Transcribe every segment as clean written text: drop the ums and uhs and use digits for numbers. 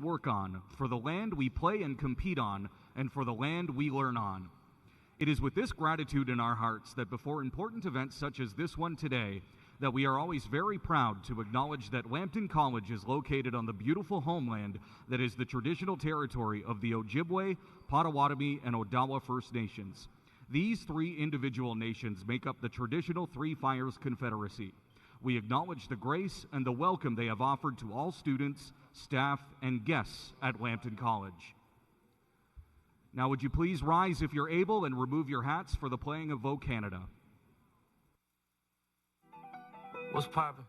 work on, for the land we play and compete on, and for the land we learn on. It is with this gratitude in our hearts that before important events such as this one today, that we are always very proud to acknowledge that Lambton College is located on the beautiful homeland that is the traditional territory of the Ojibwe, Potawatomi, and Odawa First Nations. These three individual nations make up the traditional Three Fires Confederacy. We acknowledge the grace and the welcome they have offered to all students, staff, and guests at Lambton College. Now would you please rise if you're able and remove your hats for the playing of O Canada. What's poppin'?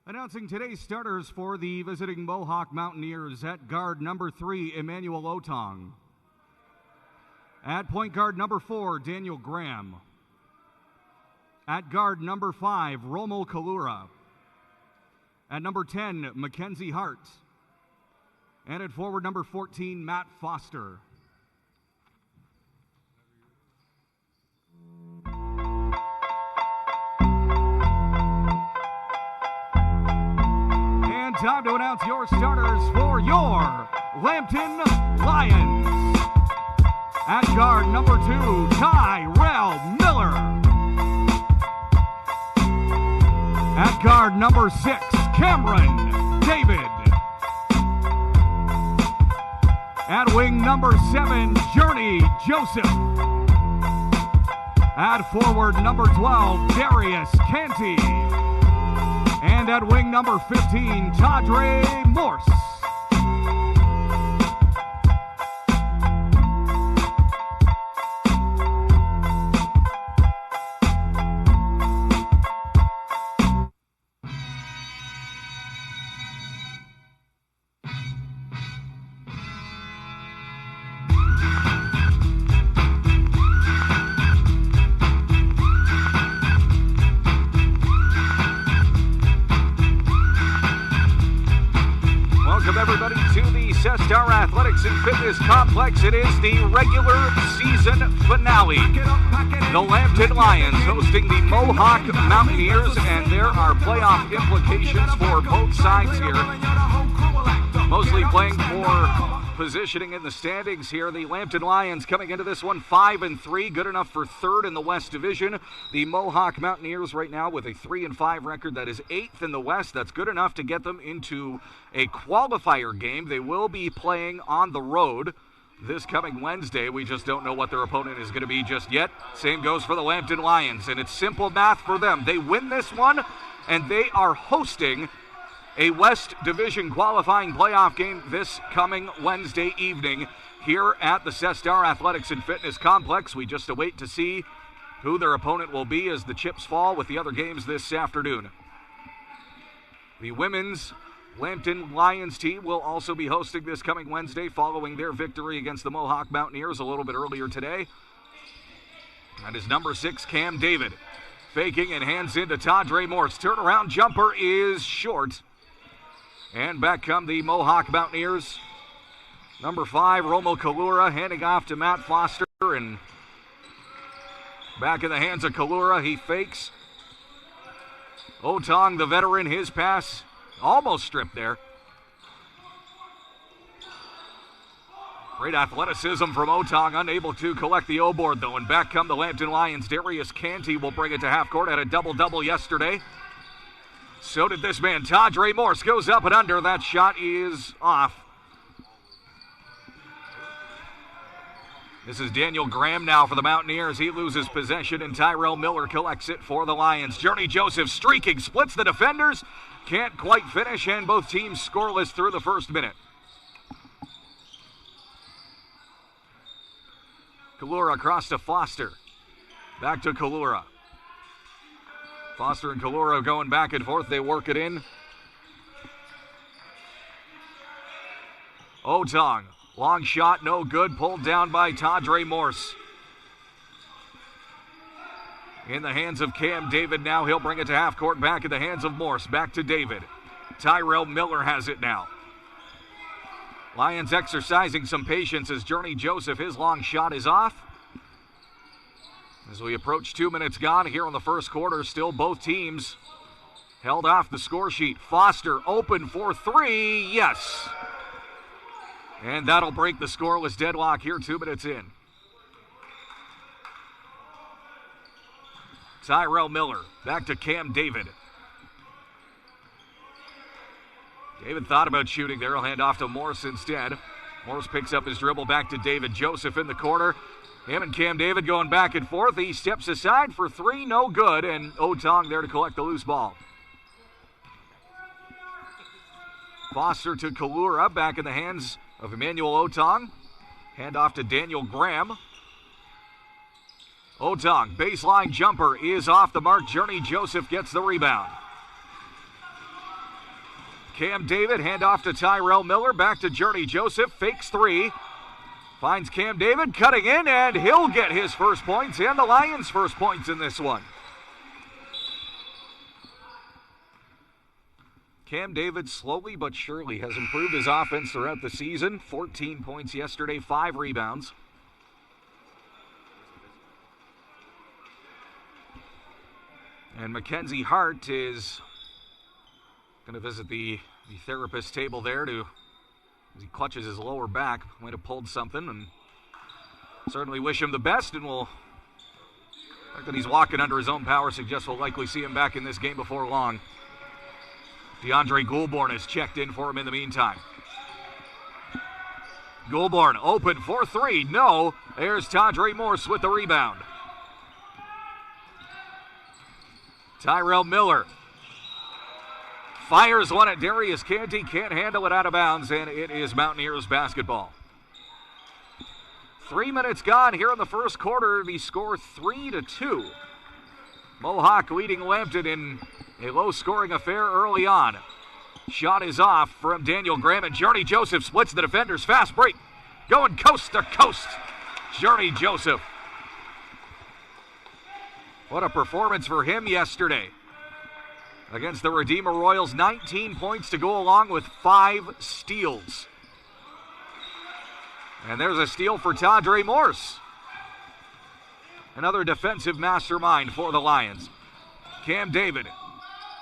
Announcing today's starters for the visiting Mohawk Mountaineers: at guard number 3, Emmanuel Otong. At point guard number 4, Daniel Graham. At guard number 5, Romo Kalura. At number 10, Mackenzie Hart. And at forward number 14, Matt Foster. Time to announce your starters for your Lambton Lions. At guard number 2, Tyrell Miller. At guard number 6, Cameron David. At wing number 7, Journey Joseph. At forward number 12, Darius Canty. And at wing number 15, Tadre Morse. Star Athletics and Fitness Complex. It is the regular season finale. The Lambton Lions hosting the Mohawk Mountaineers, and there are playoff implications for both sides here. Mostly playing for positioning in the standings here. The Lambton Lions coming into this one 5-3, good enough for third in the West Division. The Mohawk Mountaineers right now with a 3-5 record that is 8th in the West. That's good enough to get them into a qualifier game. They will be playing on the road this coming Wednesday. We just don't know what their opponent is going to be just yet. Same goes for the Lambton Lions, and it's simple math for them. They win this one, and they are hosting a West Division qualifying playoff game this coming Wednesday evening here at the Star Athletics and Fitness Complex. We just await to see who their opponent will be as the chips fall with the other games this afternoon. The women's Lambton Lions team will also be hosting this coming Wednesday following their victory against the Mohawk Mountaineers a little bit earlier today. That is number 6, Cam David. Faking and hands into Tadre Morse. Turnaround jumper is short. And back come the Mohawk Mountaineers. Number 5, Romo Kalura, handing off to Matt Foster. there, and back in the hands of Kalura. He fakes. Otong, the veteran, his pass almost stripped there. Great athleticism from Otong, unable to collect the O-board, though. And back come the Lambton Lions. Darius Canty will bring it to half court. Had a double-double yesterday. So did this man. Tadre Morse goes up and under. That shot is off. This is Daniel Graham now for the Mountaineers. He loses possession, and Tyrell Miller collects it for the Lions. Journey Joseph streaking, splits the defenders. Can't quite finish, and both teams scoreless through the first minute. Kalura across to Foster. Back to Kalura. Foster and Kalura going back and forth. They work it in. Otong. Long shot, no good. Pulled down by Tadre Morse. In the hands of Cam David now. He'll bring it to half court. Back in the hands of Morse. Back to David. Tyrell Miller has it now. Lions exercising some patience as Journey Joseph, his long shot is off. As we approach 2 minutes gone here in the first quarter, still both teams held off the score sheet. Foster open for three, yes. And that'll break the scoreless deadlock here 2 minutes in. Tyrell Miller, back to Cam David. David thought about shooting there. He'll hand off to Morse instead. Morse picks up his dribble back to David Joseph in the corner. Him and Cam David going back and forth. He steps aside for three, no good, and Otong there to collect the loose ball. Foster to Kalura, back in the hands of Emmanuel Otong. Hand off to Daniel Graham. Otong, baseline jumper is off the mark. Journey Joseph gets the rebound. Cam David, hand off to Tyrell Miller, back to Journey Joseph, fakes three. Finds Cam David, cutting in, and he'll get his first points, and the Lions' first points in this one. Cam David slowly but surely has improved his offense throughout the season. 14 points yesterday, 5 rebounds. And Mackenzie Hart is going to visit the therapist table there as he clutches his lower back. Might have pulled something, and certainly wish him the best, and the fact that he's walking under his own power suggests we'll likely see him back in this game before long. DeAndre Goulbourne has checked in for him in the meantime. Goulbourne open for three. No. There's Tadre Morse with the rebound. Tyrell Miller fires one at Darius Canty. Can't handle it out of bounds, and it is Mountaineers basketball. 3 minutes gone here in the first quarter. The score 3-2. Mohawk leading Lambton in a low-scoring affair early on. Shot is off from Daniel Graham, and Journey Joseph splits the defenders. Fast break. Going coast to coast. Journey Joseph. What a performance for him yesterday against the Redeemer Royals. 19 points to go along with 5 steals. And there's a steal for Tadre Morse. Another defensive mastermind for the Lions. Cam David.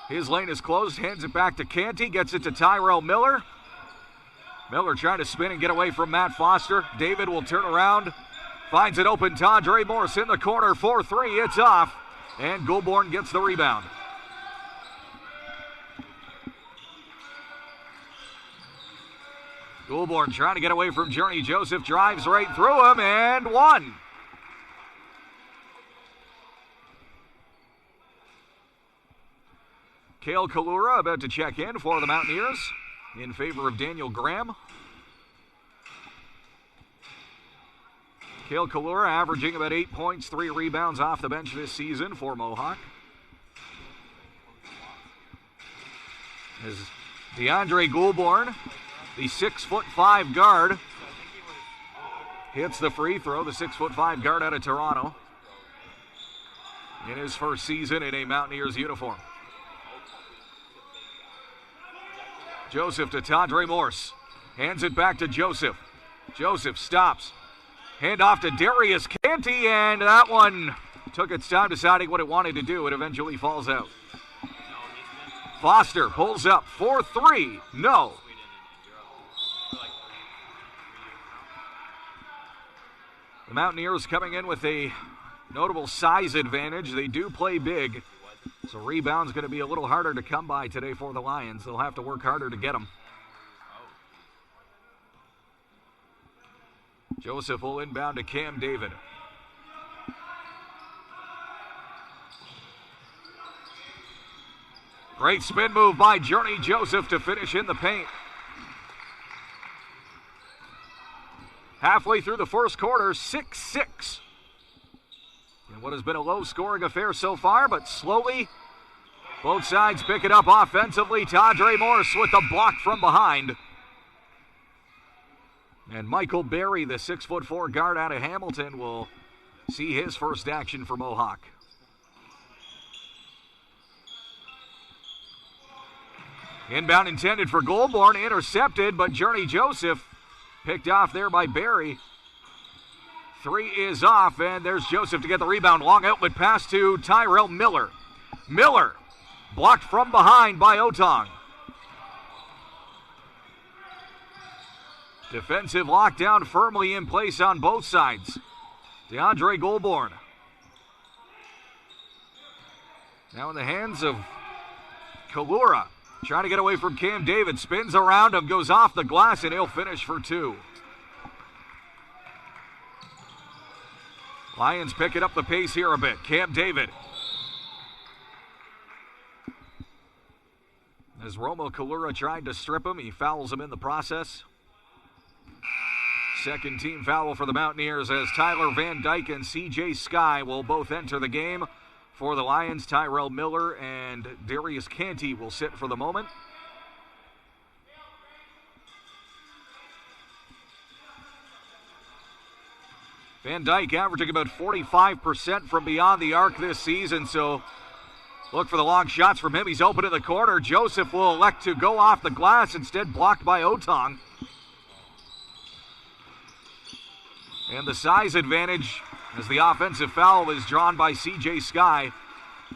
His lane is closed, hands it back to Canty, gets it to Tyrell Miller. Miller trying to spin and get away from Matt Foster. David will turn around, finds it open. Tadre Morse in the corner for three. It's off, and Goulbourne gets the rebound. Goulbourne trying to get away from Journey Joseph, drives right through him, and one. Cale Kalura about to check in for the Mountaineers in favor of Daniel Graham. Cale Kalura averaging about 8 points, 3 rebounds off the bench this season for Mohawk. As DeAndre Goulbourne, the 6'5" guard, hits the free throw. The 6'5" guard out of Toronto in his first season in a Mountaineers uniform. Joseph to Tadre Morse. Hands it back to Joseph. Joseph stops. Hand off to Darius Canty, and that one took its time deciding what it wanted to do. It eventually falls out. Foster pulls up 4-3. No. The Mountaineers coming in with a notable size advantage. They do play big, so rebound's going to be a little harder to come by today for the Lions. They'll have to work harder to get them. Joseph will inbound to Cam David. Great spin move by Journey Joseph to finish in the paint. Halfway through the first quarter, 6-6. In what has been a low-scoring affair so far, but slowly both sides pick it up offensively. Tadre Morse with the block from behind. And Michael Berry, the 6'4" guard out of Hamilton, will see his first action for Mohawk. Inbound intended for Goulbourne, intercepted, but Journey Joseph picked off there by Berry. Three is off, and there's Joseph to get the rebound. Long outlet pass to Tyrell Miller. Miller blocked from behind by Otong. Defensive lockdown firmly in place on both sides. DeAndre Goulbourne. Now in the hands of Kalura. Trying to get away from Cam David. Spins around him, goes off the glass, and he'll finish for two. Lions picking up the pace here a bit. Cam David. As Romo Kalura tried to strip him, he fouls him in the process. Second team foul for the Mountaineers as Tyler Van Dyke and CJ Sky will both enter the game. For the Lions, Tyrell Miller and Darius Canty will sit for the moment. Van Dyke averaging about 45% from beyond the arc this season, so look for the long shots from him. He's open in the corner. Joseph will elect to go off the glass, instead blocked by Otong. And the size advantage as the offensive foul is drawn by CJ Sky.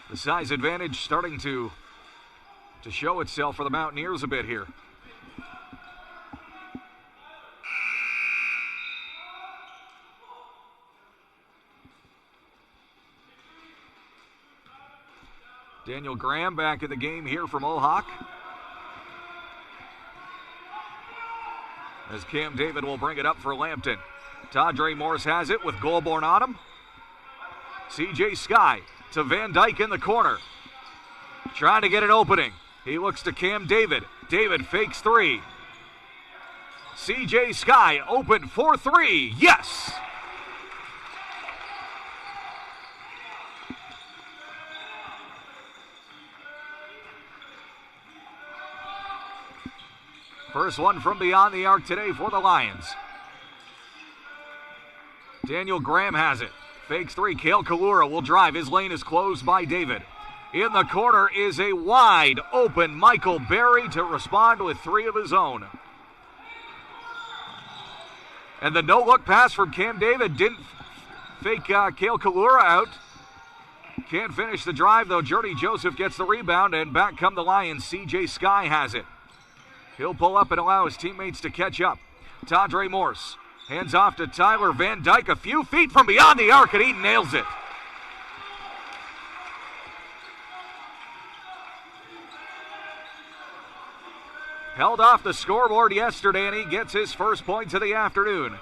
The size advantage starting to show itself for the Mountaineers a bit here. Daniel Graham back in the game here for Mohawk. As Cam David will bring it up for Lambton. Tadre Morse has it with Goulbourne on him. CJ Sky to Van Dyke in the corner. Trying to get an opening. He looks to Cam David. David fakes three. CJ Sky open for three. Yes! First one from beyond the arc today for the Lions. Daniel Graham has it. Fakes three. Cale Kalura will drive. His lane is closed by David. In the corner is a wide open Michael Berry to respond with three of his own. And the no-look pass from Cam David didn't fake Cale Kalura out. Can't finish the drive, though. Journey Joseph gets the rebound, and back come the Lions. CJ Sky has it. He'll pull up and allow his teammates to catch up. Tadre Morse hands off to Tyler Van Dyke a few feet from beyond the arc, and he nails it. Held off the scoreboard yesterday, and he gets his first points of the afternoon.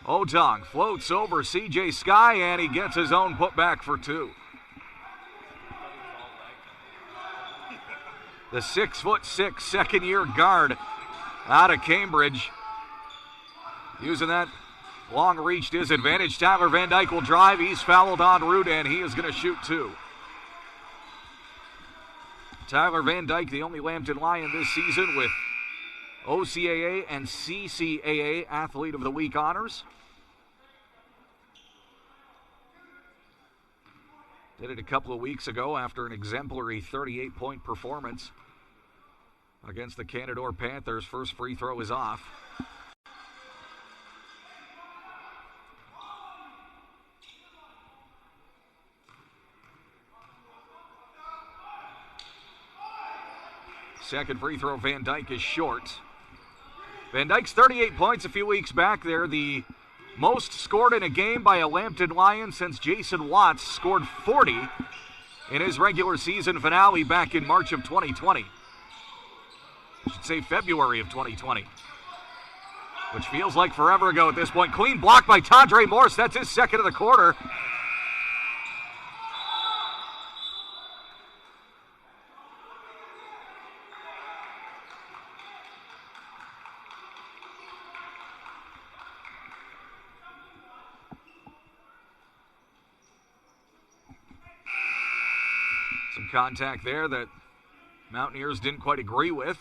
Otong floats over CJ Sky, and he gets his own putback for two. The 6'6" second-year guard out of Cambridge. Using that long reach to his advantage. Tyler Van Dyke will drive. He's fouled en route, and he is going to shoot two. Tyler Van Dyke, the only Lambton Lion this season with OCAA and CCAA Athlete of the Week honors. Did it a couple of weeks ago after an exemplary 38-point performance against the Canadore Panthers. First free throw is off. Second free throw, Van Dyke is short. Van Dyke's 38 points a few weeks back. They're the most scored in a game by a Lambton Lion since Jason Watts scored 40 in his regular season finale back in March of 2020. I should say February of 2020, which feels like forever ago at this point. Clean block by Tadre Morse. That's his second of the quarter. Some contact there that Mountaineers didn't quite agree with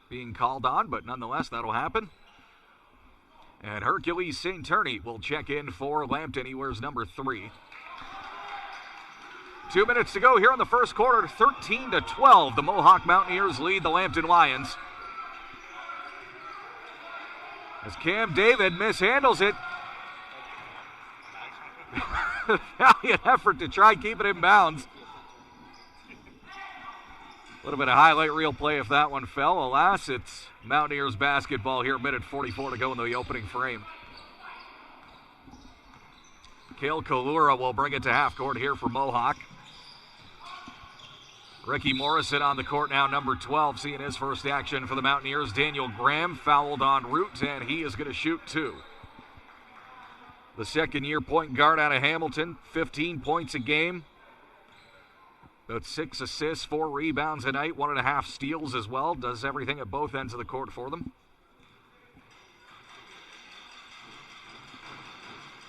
being called on, but nonetheless, that'll happen. And Hercules St. Turney will check in for Lambton. He wears number 3. 2 minutes to go here in the first quarter. 13-12. The Mohawk Mountaineers lead the Lambton Lions. As Cam David mishandles it. Valiant effort to try and keep it in bounds. A little bit of highlight reel play if that one fell. Alas, it's Mountaineers basketball here, minute 44 to go in the opening frame. Cale Kalura will bring it to half court here for Mohawk. Ricky Morrison on the court now, number 12, seeing his first action for the Mountaineers. Daniel Graham fouled en route, and he is going to shoot 2. The second-year point guard out of Hamilton, 15 points a game. About 6 assists, 4 rebounds a night, 1.5 steals as well. Does everything at both ends of the court for them.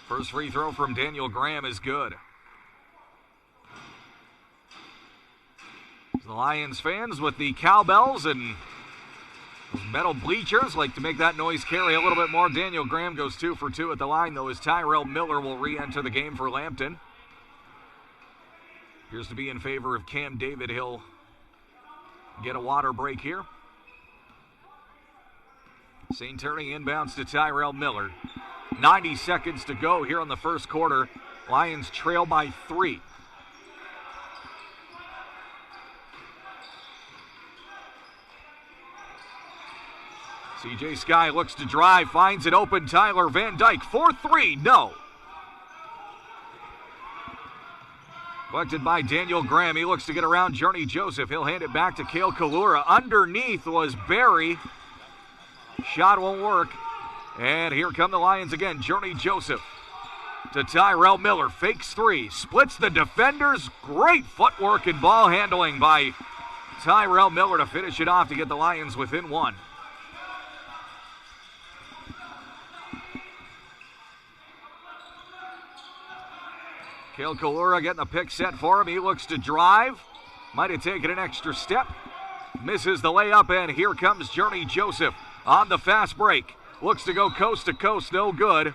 First free throw from Daniel Graham is good. The Lions fans with the cowbells and those metal bleachers like to make that noise carry a little bit more. Daniel Graham goes 2 for 2 at the line, though, as Tyrell Miller will re-enter the game for Lambton. Appears to be in favor of Cam David. He'll get a water break here. St. Turney inbounds to Tyrell Miller. 90 seconds to go here in the first quarter. Lions trail by 3. CJ Sky looks to drive, finds it open. Tyler Van Dyke, 4-3, no. Collected by Daniel Graham. He looks to get around Journey Joseph. He'll hand it back to Cale Kalura. Underneath was Barry. Shot won't work. And here come the Lions again. Journey Joseph to Tyrell Miller. Fakes 3. Splits the defenders. Great footwork and ball handling by Tyrell Miller to finish it off to get the Lions within 1. Cale Kalura getting the pick set for him. He looks to drive. Might have taken an extra step. Misses the layup, and here comes Journey Joseph on the fast break. Looks to go coast to coast, no good.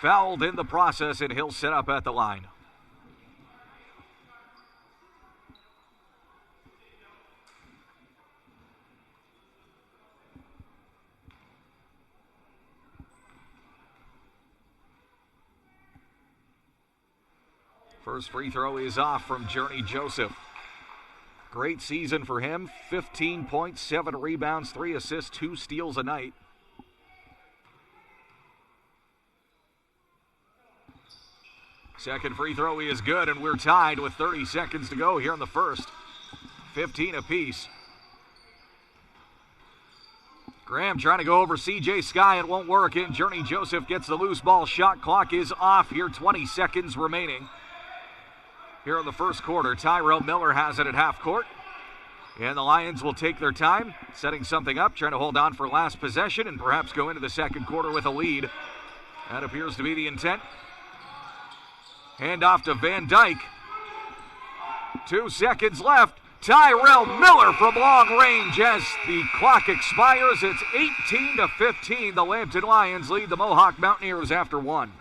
Fouled in the process, and he'll set up at the line. First free throw is off from Journey Joseph. Great season for him. 15 points, 7 rebounds, 3 assists, 2 steals a night. Second free throw is good, and we're tied with 30 seconds to go here in the first. 15 apiece. Graham trying to go over CJ Sky. It won't work, and Journey Joseph gets the loose ball. Shot clock is off here. 20 seconds remaining. Here in the first quarter, Tyrell Miller has it at half court. And the Lions will take their time, setting something up, trying to hold on for last possession and perhaps go into the second quarter with a lead. That appears to be the intent. Hand off to Van Dyke. 2 seconds left. Tyrell Miller from long range as the clock expires. It's 18-15. The Lambton Lions lead the Mohawk Mountaineers after 1.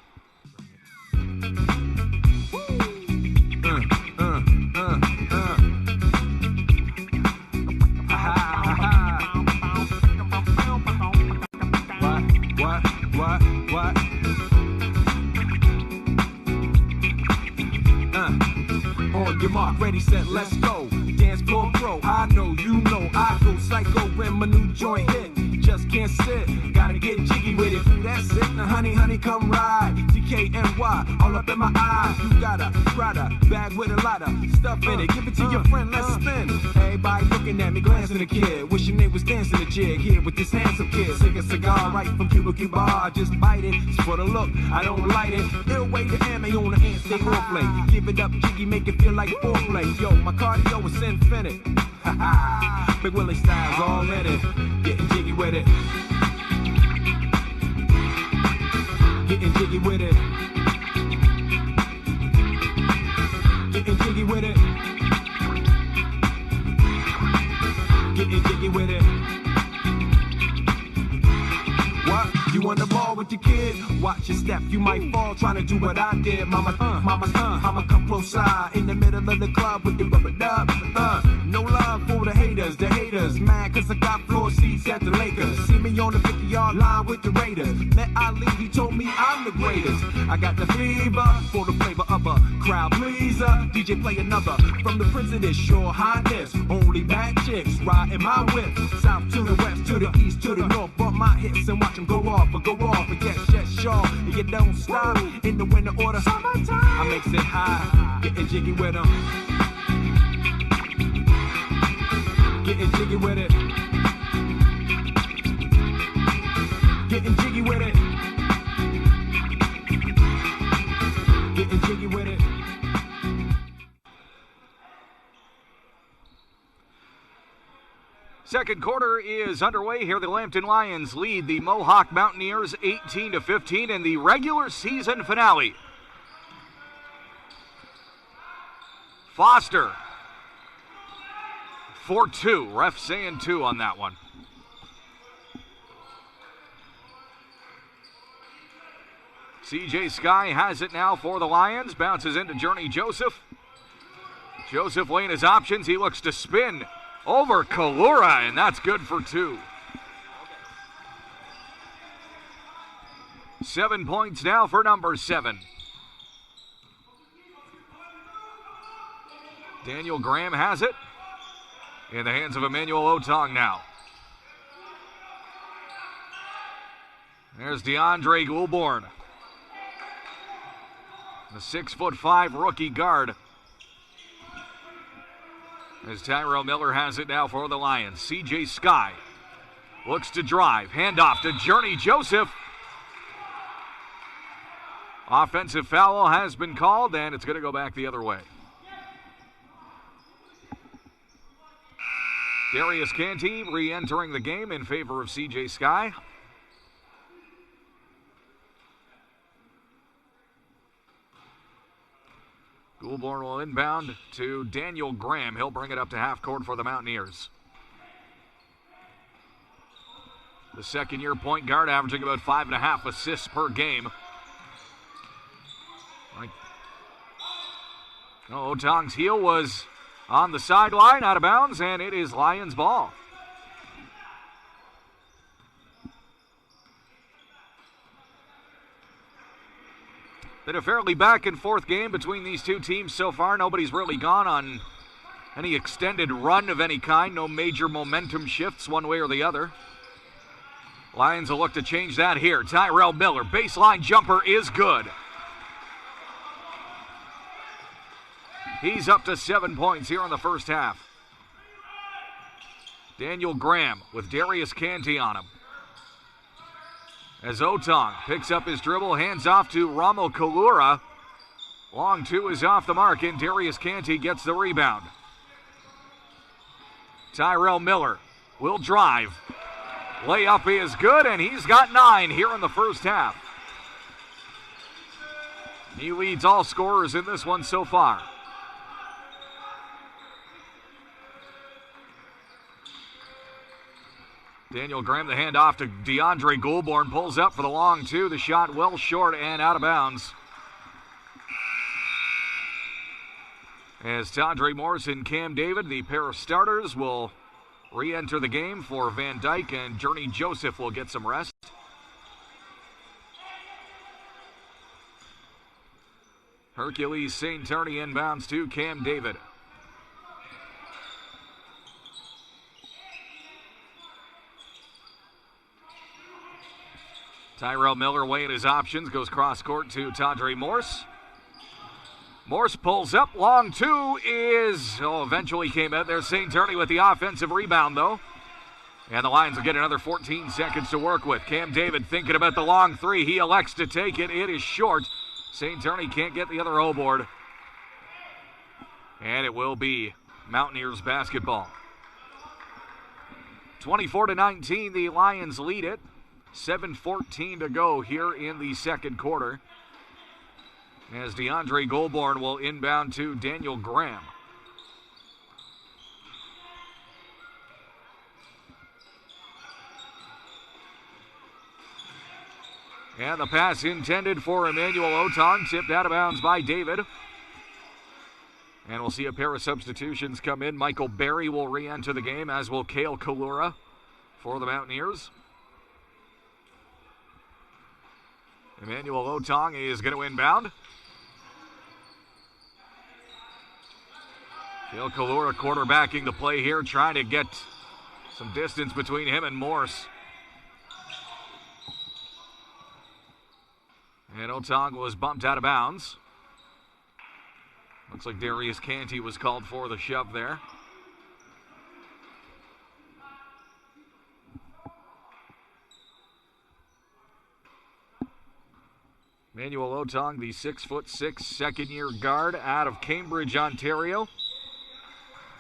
What? On your mark, ready, set, let's go. Dance floor pro, I know, you know, I go psycho when my new joint hit. Just can't sit, gotta get jiggy with it. Ooh, that's it, now honey, come ride. DKNY, all up in my eye. You got a Prada bag with a lot of stuff in it. Give it to your friend, let's spin. Everybody looking at me, glancing at the kid. Wishing they was dancing a jig here with this handsome kid. Sick a cigar right from Cuba Cuba. I just bite it, it's for the look, I don't light it. Ill way to ammo on the hand, stay foreplay. Give it up, jiggy, make it feel like foreplay. Yo, my cardio is infinite. Ha ha, Big Willie style's all in it. Getting jiggy with it. Getting jiggy with it. Getting jiggy with it. Getting jiggy with it. What? You on the ball with your kid? Watch your step, you might fall trying to do what I did. I'ma come close side in the middle of the club with the rubber dub. No love for the haters, mad cause I got floor seats at the Lakers. See me on the 50-yard line with the Raiders. Met Ali, he told me I'm the greatest. I got the fever for the flavor of a crowd pleaser. DJ play another from the Prince of this Your Highness. Only bad chicks riding my whip. South to the west, to the east, to the north. Bump my hips and watch them go off. But yes, sure. And you don't stop in the winter order. I makes it high, getting jiggy with them. Getting jiggy with it. Getting jiggy with it. Getting jiggy with it. Second quarter is underway here. The Lambton Lions lead the Mohawk Mountaineers 18-15 in the regular season finale. Foster for 2. Ref saying 2 on that one. CJ Sky has it now for the Lions. Bounces into Journey Joseph. Joseph weighing his options. He looks to spin over Kalura, and that's good for 2. 7 points now for number 7. Daniel Graham has it in the hands of Emmanuel Otong now. There's DeAndre Goulbourne, the 6'5" rookie guard. As Tyrell Miller has it now for the Lions. CJ Sky looks to drive. Handoff to Journey Joseph. Offensive foul has been called, and it's going to go back the other way. Darius Canty re-entering the game in favor of CJ Sky. Goulbourne will inbound to Daniel Graham. He'll bring it up to half court for the Mountaineers. The second-year point guard averaging about 5.5 assists per game. Otong's heel was on the sideline, out of bounds, and it is Lions ball. Been a fairly back-and-forth game between these two teams so far. Nobody's really gone on any extended run of any kind. No major momentum shifts one way or the other. Lions will look to change that here. Tyrell Miller, baseline jumper is good. He's up to 7 points here in the first half. Daniel Graham with Darius Canty on him. As Otong picks up his dribble, hands off to Ramo Kalura. Long 2 is off the mark, and Darius Canty gets the rebound. Tyrell Miller will drive. Layup is good, and he's got 9 here in the first half. He leads all scorers in this one so far. Daniel Graham, the handoff to DeAndre Goulbourne, pulls up for the long 2. The shot well short and out of bounds. As Tandre Morris and Cam David, the pair of starters, will re-enter the game for Van Dyke, and Journey Joseph will get some rest. Hercules St. Turney inbounds to Cam David. Tyrell Miller weighing his options, goes cross court to Tadre Morse. Morse pulls up, long two is, eventually came out there. St. Turney with the offensive rebound though. And the Lions will get another 14 seconds to work with. Cam David thinking about the long three. He elects to take it. It is short. St. Turney can't get the other O board. And it will be Mountaineers basketball. 24-19, the Lions lead it. 7:14 to go here in the second quarter. As DeAndre Goulbourne will inbound to Daniel Graham. And the pass intended for Emmanuel Otong, tipped out of bounds by David. And we'll see a pair of substitutions come in. Michael Berry will re-enter the game, as will Cale Kalura for the Mountaineers. Emmanuel Otong is going to inbound. Cale Kalura quarterbacking the play here, trying to get some distance between him and Morse. And Otong was bumped out of bounds. Looks like Darius Canty was called for the shove there. Emmanuel Otong, the 6'6" second-year guard out of Cambridge, Ontario.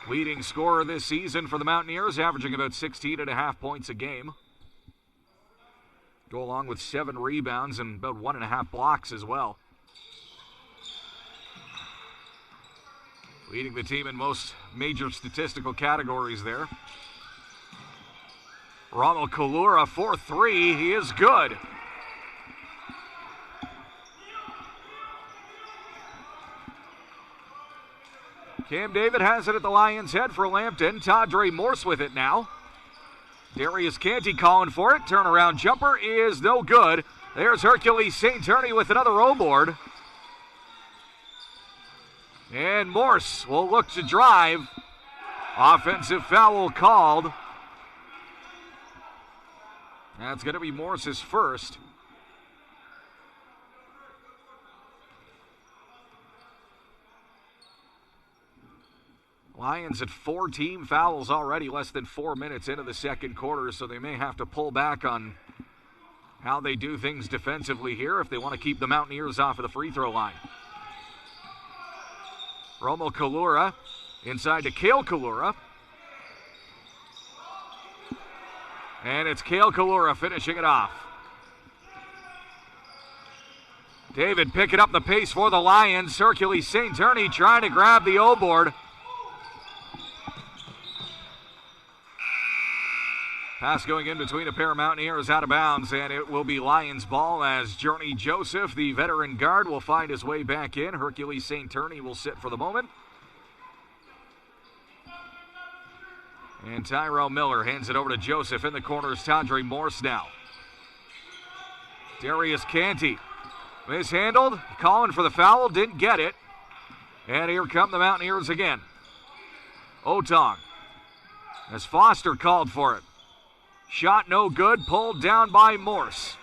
Leading scorer this season for the Mountaineers, averaging about 16.5 points a game. Go along with 7 rebounds and about 1.5 blocks as well. Leading the team in most major statistical categories there. Rommel Kalura for 3. He is good. Cam David has it at the Lions' head for Lambton. Tadre Morse with it now. Darius Canty calling for it. Turnaround jumper is no good. There's Hercules St. Turney with another O board. And Morse will look to drive. Offensive foul called. That's going to be Morse's first. Lions at 4 team fouls already, less than 4 minutes into the second quarter, so they may have to pull back on how they do things defensively here if they want to keep the Mountaineers off of the free throw line. Rommel Kalura inside to Cale Kalura. And it's Cale Kalura finishing it off. David picking up the pace for the Lions. Hercules St. Turney trying to grab the O board. Pass going in between a pair of Mountaineers out of bounds, and it will be Lions ball as Journey Joseph, the veteran guard, will find his way back in. Hercules St. Turney will sit for the moment. And Tyrell Miller hands it over to Joseph. In the corner is Tadre Morse now. Darius Canty mishandled, calling for the foul, didn't get it. And here come the Mountaineers again. Otong, as Foster called for it. Shot no good, pulled down by Morse.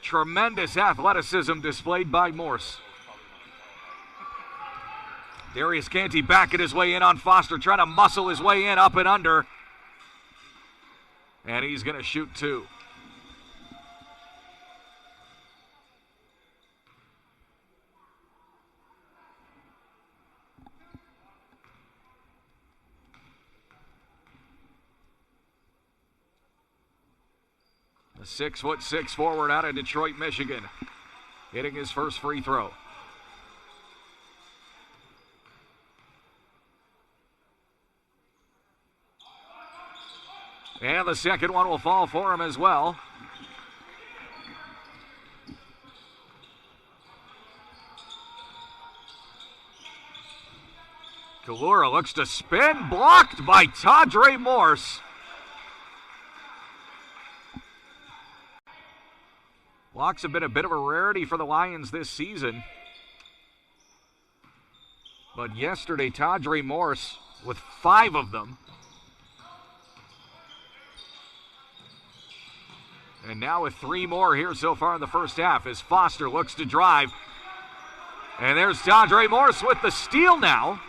Tremendous athleticism displayed by Morse. Darius Canty backing his way in on Foster, trying to muscle his way in, up and under. And he's going to shoot 2. The 6'6" forward out of Detroit, Michigan, hitting his first free throw. And the second one will fall for him as well. Kalura looks to spin, blocked by Tadre Morse. Blocks have been a bit of a rarity for the Lions this season. But yesterday, Tadre Morse with 5 of them. And now with 3 more here so far in the first half as Foster looks to drive. And there's Tadre Morse with the steal now.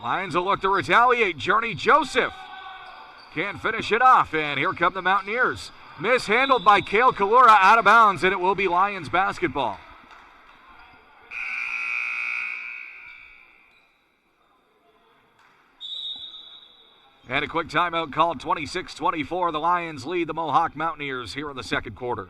Lions will look to retaliate. Journey Joseph can't finish it off. And here come the Mountaineers. Mishandled by Kale Kalura, out of bounds, and it will be Lions basketball. And a quick timeout called, 26-24. The Lions lead the Mohawk Mountaineers here in the second quarter.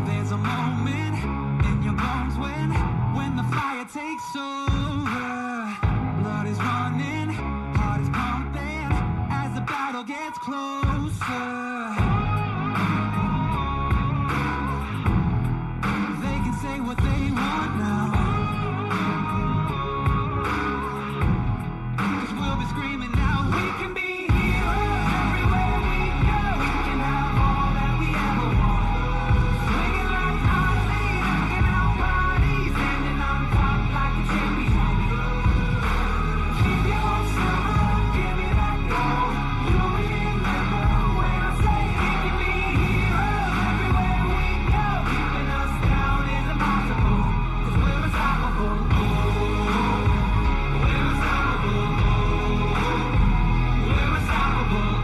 There's a moment in your bones when the fire takes over. Blood is running, heart is pumping as the battle gets closer. Say what they want now, 'cause we'll be screaming now. We can be heroes everywhere we go. We can have all that we ever want. Swinging like Harley, rocking our bodies, standing on top like a champion. Keep your hopes up, give me that gold. You remember when I say we can be heroes everywhere we go. Keeping us down is impossible, 'cause we're unstoppable. We're unstoppable. We're unstoppable.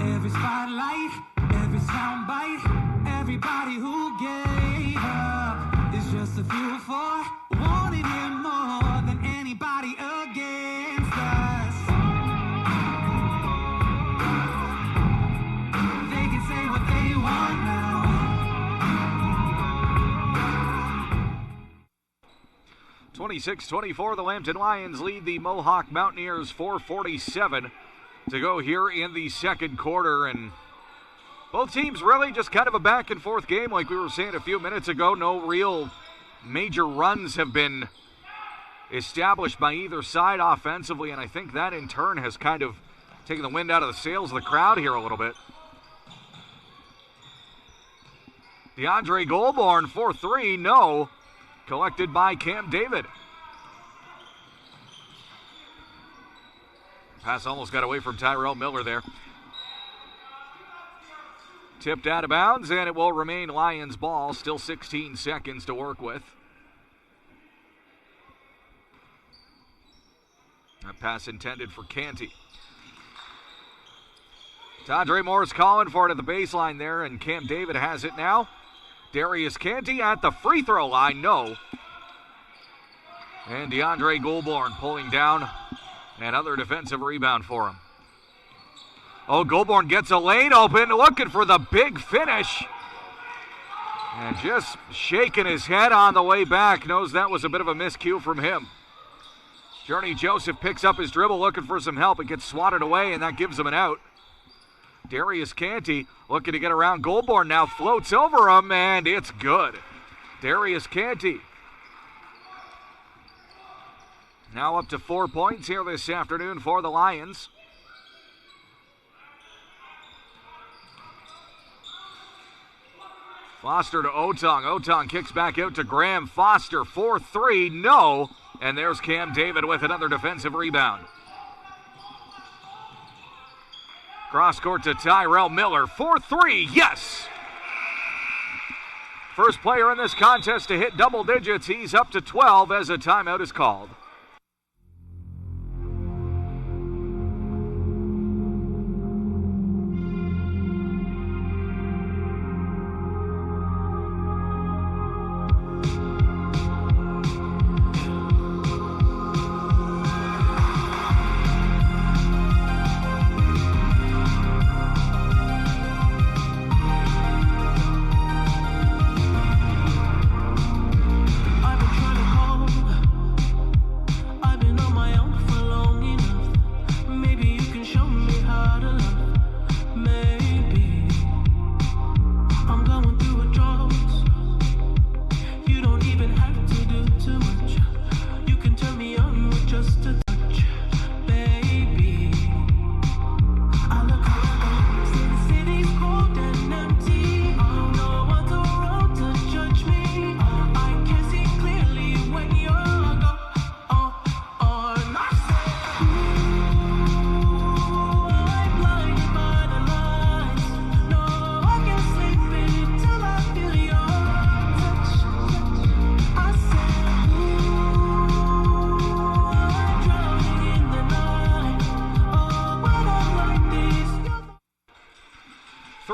Every spotlight, every soundbite, everybody who gave up is just a fuel for wanting him more than anybody against us. They can say what they want now. 26-24, the Lambton Lions lead the Mohawk Mountaineers. 4:47 to go here in the second quarter. And both teams really just kind of a back and forth game like we were saying a few minutes ago. No real major runs have been established by either side offensively, and I think that in turn has kind of taken the wind out of the sails of the crowd here a little bit. DeAndre Goldborn for 3, no. Collected by Cam David. Pass almost got away from Tyrell Miller there. Tipped out of bounds, and it will remain Lions ball. Still 16 seconds to work with. That pass intended for Canty. Tadre Morse calling for it at the baseline there, and Cam David has it now. Darius Canty at the free throw line, no. And DeAndre Goldborn pulling down another defensive rebound for him. Oh, Goldborn gets a lane open, looking for the big finish. And just shaking his head on the way back, knows that was a bit of a miscue from him. Journey Joseph picks up his dribble, looking for some help. It gets swatted away, and that gives him an out. Darius Canty looking to get around Goldborn now, floats over him, and it's good. Darius Canty now up to 4 points here this afternoon for the Lions. Foster to Otong. Otong kicks back out to Graham. Foster for 3, no. And there's Cam David with another defensive rebound. Cross court to Tyrell Miller for 3, yes! First player in this contest to hit double digits. He's up to 12 as a timeout is called.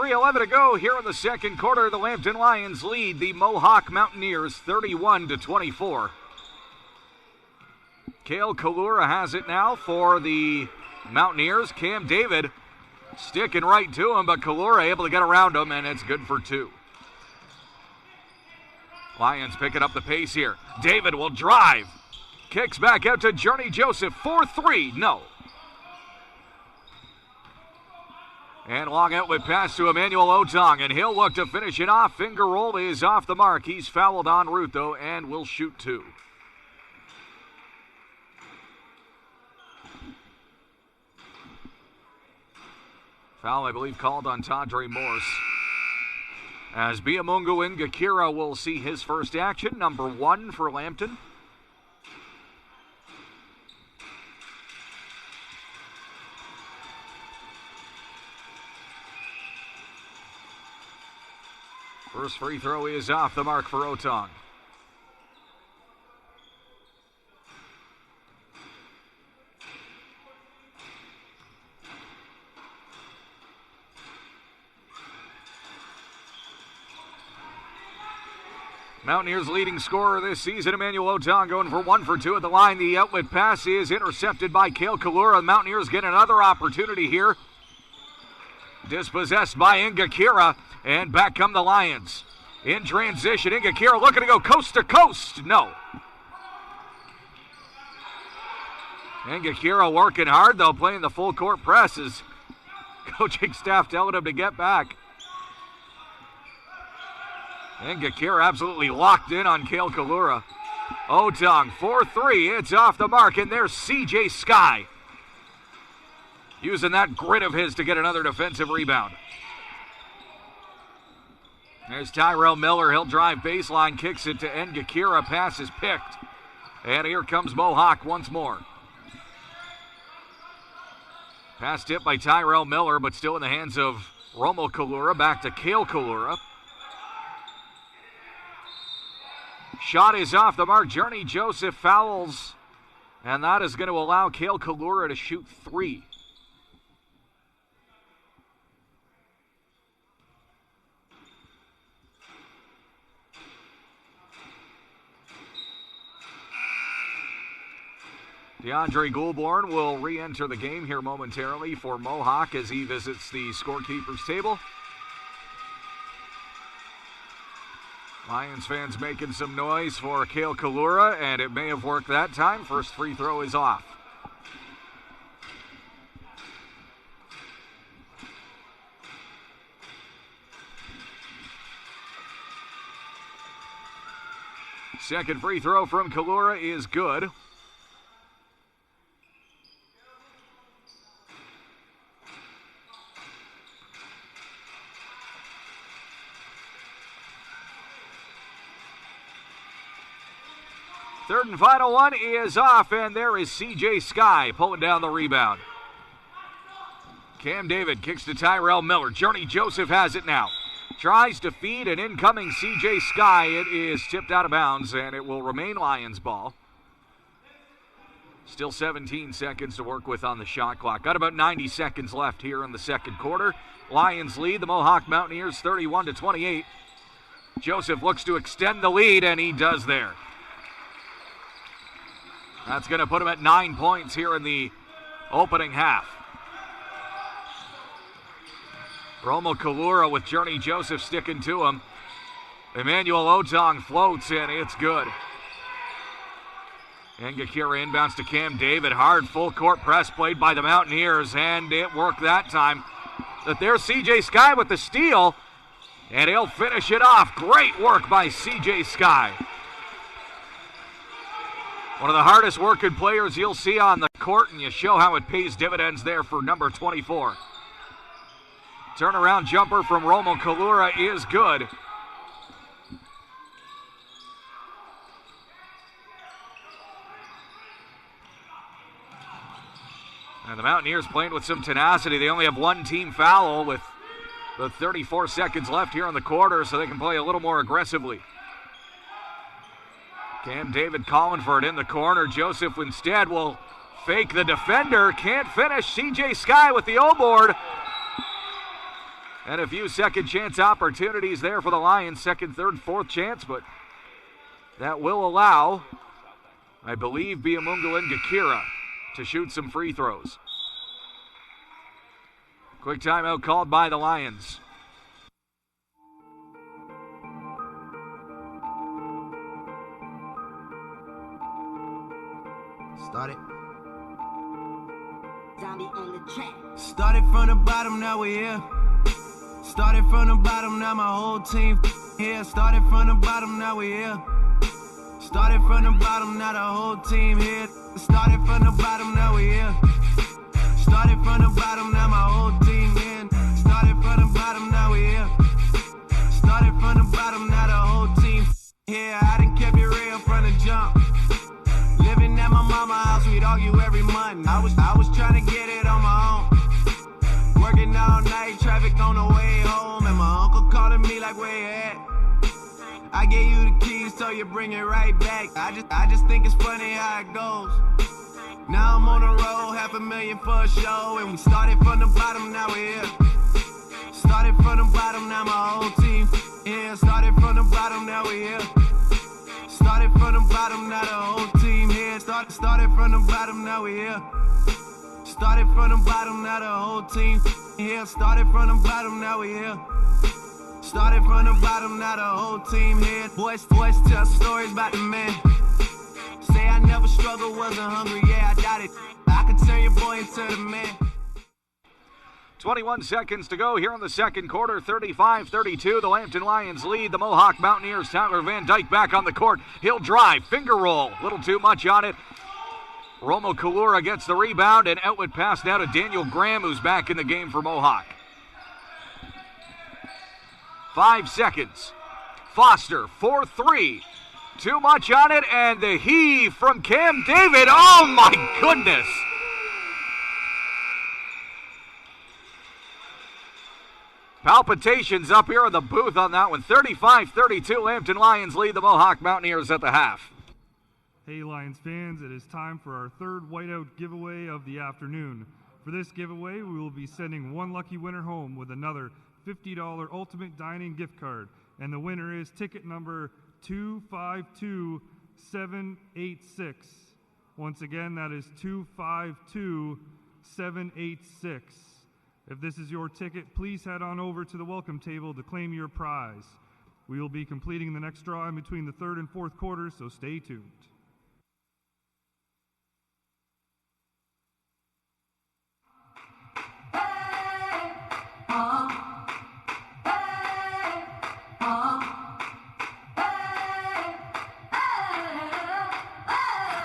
3:11 to go here in the second quarter. The Lambton Lions lead the Mohawk Mountaineers 31-24. Cale Kalura has it now for the Mountaineers. Cam David sticking right to him, but Kalura able to get around him, and it's good for 2. Lions picking up the pace here. David will drive. Kicks back out to Journey Joseph. 4-3. No. And long outlet pass to Emmanuel Otong, and he'll look to finish it off. Finger roll is off the mark. He's fouled en route, though, and will shoot 2. Foul, I believe, called on Tadre Morse. As Biamungu Ngakira will see his first action, number 1 for Lambton. First free throw is off the mark for Otong. Mountaineers' leading scorer this season, Emmanuel Otong, going for 1 for 2 at the line. The outlet pass is intercepted by Cale Kalura. The Mountaineers get another opportunity here. Dispossessed by Ngakira, and back come the Lions. In transition, Ngakira looking to go coast to coast. No. Ngakira working hard, though, playing the full court press as coaching staff telling him to get back. Ngakira absolutely locked in on Cale Kalura. Otong, 4-3, it's off the mark, and there's CJ Sky. Using that grit of his to get another defensive rebound. There's Tyrell Miller, he'll drive baseline, kicks it to Ngakira, pass is picked. And here comes Mohawk once more. Pass tipped by Tyrell Miller, but still in the hands of Romo Kalura, back to Cale Kalura. Shot is off the mark. Journey Joseph fouls, and that is going to allow Cale Kalura to shoot 3. DeAndre Goulbourne will re-enter the game here momentarily for Mohawk as he visits the scorekeeper's table. Lions fans making some noise for Cale Kalura, and it may have worked that time. First free throw is off. Second free throw from Kalura is good. Third and final one is off, and there is CJ Sky pulling down the rebound. Cam David kicks to Tyrell Miller. Journey Joseph has it now. Tries to feed an incoming CJ Sky. It is tipped out of bounds, and it will remain Lions ball. Still 17 seconds to work with on the shot clock. Got about 90 seconds left here in the second quarter. Lions lead the Mohawk Mountaineers 31-28. Joseph looks to extend the lead, and he does there. That's going to put him at 9 points here in the opening half. Romo Kalura with Journey Joseph sticking to him. Emmanuel Otong floats, and it's good. Ngakira inbounds to Cam David. Hard full court press played by the Mountaineers, and it worked that time. But there's CJ Sky with the steal, and he'll finish it off. Great work by CJ Sky. One of the hardest working players you'll see on the court, and you show how it pays dividends there for number 24. Turnaround jumper from Romo Kalura is good. And the Mountaineers playing with some tenacity. They only have one team foul with the 34 seconds left here in the quarter, so they can play a little more aggressively. Cam David calling for it in the corner. Joseph instead will fake the defender. Can't finish. CJ Sky with the O-board. And a few second chance opportunities there for the Lions. Second, third, fourth chance, but that will allow, I believe, Biamungal and Gakira to shoot some free throws. Quick timeout called by the Lions. Started. Zombie on the track. Started from the bottom, now we're here. Started from the bottom, now my whole team here. Started from the bottom, now we're here. Started from the bottom, now the whole team here. Started from the bottom, now we're here. Started from the bottom, now my whole team here. Started from the bottom, now we're here. Started from the bottom, now the whole team here. I done kept it real from the jump. Living at my mama's house, we'd argue every month. I was trying to get it on my own. Working all night, traffic on the way home, and my uncle calling me like, where you at? I gave you the keys, so you bring it right back. I just think it's funny how it goes. Now I'm on the road, $500,000 for a show, and we started from the bottom, now we're here. Started from the bottom, now my whole team here. Started from the bottom, now we're here. Started from the bottom, now the whole team here. Started from the bottom, now we're here. Started from the bottom, now the whole team here. Started from the bottom, now we're here. Started from the bottom, now the whole team here. Boys tell stories about the man. Say I never struggled, wasn't hungry, yeah, I doubt it. I could turn your boy into the man. 21 seconds to go here in the second quarter, 35-32. The Lambton Lions lead the Mohawk Mountaineers. Tyler Van Dyke back on the court. He'll drive, finger roll, a little too much on it. Romo Kalura gets the rebound, and outlet pass now to Daniel Graham, who's back in the game for Mohawk. 5 seconds. Foster, 4-3. Too much on it, and the heave from Cam David. Oh, my goodness. Palpitations up here in the booth on that one. 35-32, Lambton Lions lead the Mohawk Mountaineers at the half. Hey Lions fans, it is time for our third whiteout giveaway of the afternoon. For this giveaway, we will be sending one lucky winner home with another $50 Ultimate Dining gift card. And the winner is ticket number 252786. Once again, that is 252786. If this is your ticket, please head on over to the welcome table to claim your prize. We will be completing the next draw in between the third and fourth quarters, so stay tuned.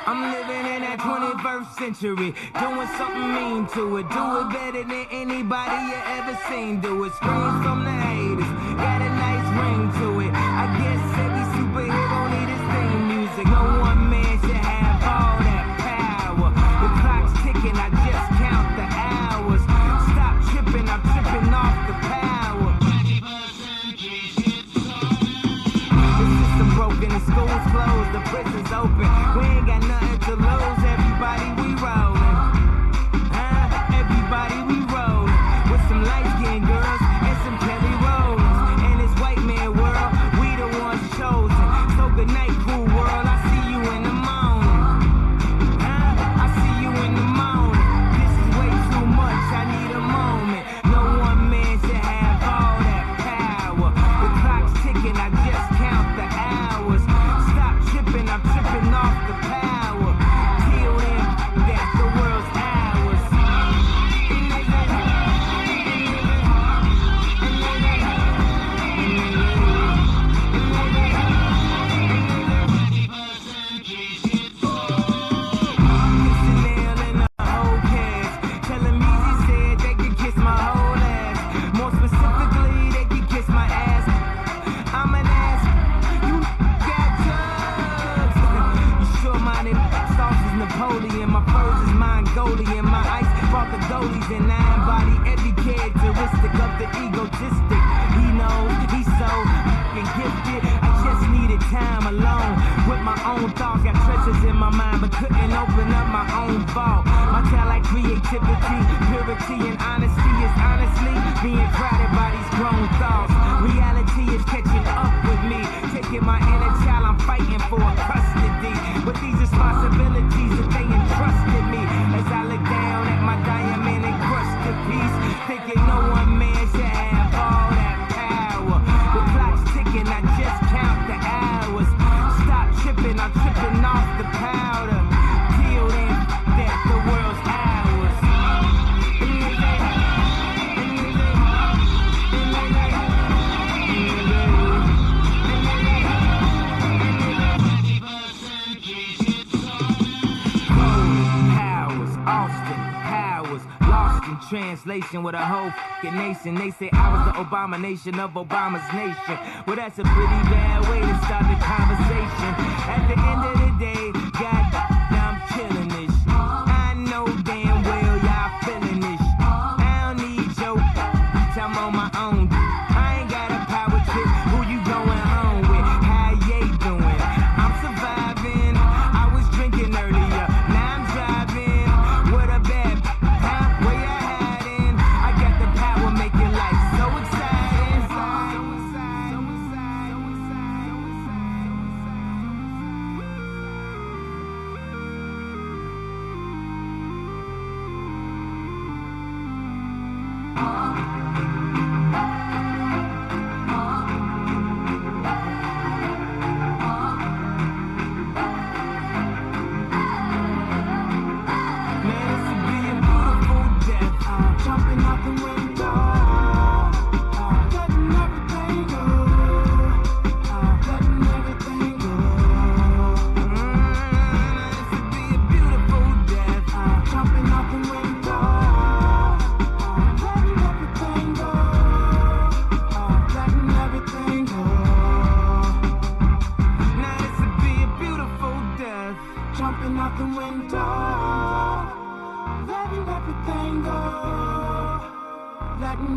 I'm living in that 21st century, doing something mean to it. Do it better than anybody you ever seen do it. Screams from the haters, got a nice ring to it. I guess every superhero need his theme music. No one man should have all that power. The clock's ticking, I just count the hours. Stop tripping, I'm tripping off the power. The system broken, the school's closed, the prison's open. We ain't got nothing to lose, everybody we rollin'. Everybody we rollin'. With some light-skinned girls and some Kelly Rollins. In this white man world, we the ones chosen. So good night, cool world, I see you in the morning. I see you in the morning. This is way too much, I need a moment. No one man should have all that power. The clock's ticking, I just count the hours. Stop tripping, I'm tripping off the power. Till then, that's the world's ours. Nail in the whole cast. Telling me he said they could kiss my whole ass. More specifically, they could kiss my ass. I'm an ass. You got drugs. You sure-minded sauce is Napoleon. My furs is Mongolian. My ice brought the goalies, and I embody every characteristic of the egotistic. He knows he's so fucking gifted. I just needed time alone with my own thoughts. Got treasures in my mind, but couldn't open up my own vault. My talent, creativity, purity, and honesty is honestly being crowded by these translation with a whole fucking nation. They say I was the abomination of Obama's nation. Well, that's a pretty bad way to start the conversation. At the end of the day, God, now I'm killing this. I know damn well y'all feeling this. I don't need your I'm on my own. I ain't got a power trip. Who you going home with? How you doing? I'm surviving. I was drinking earlier. Now I'm driving. What a bad huh? Where you hiding? I got the power, make your life so exciting.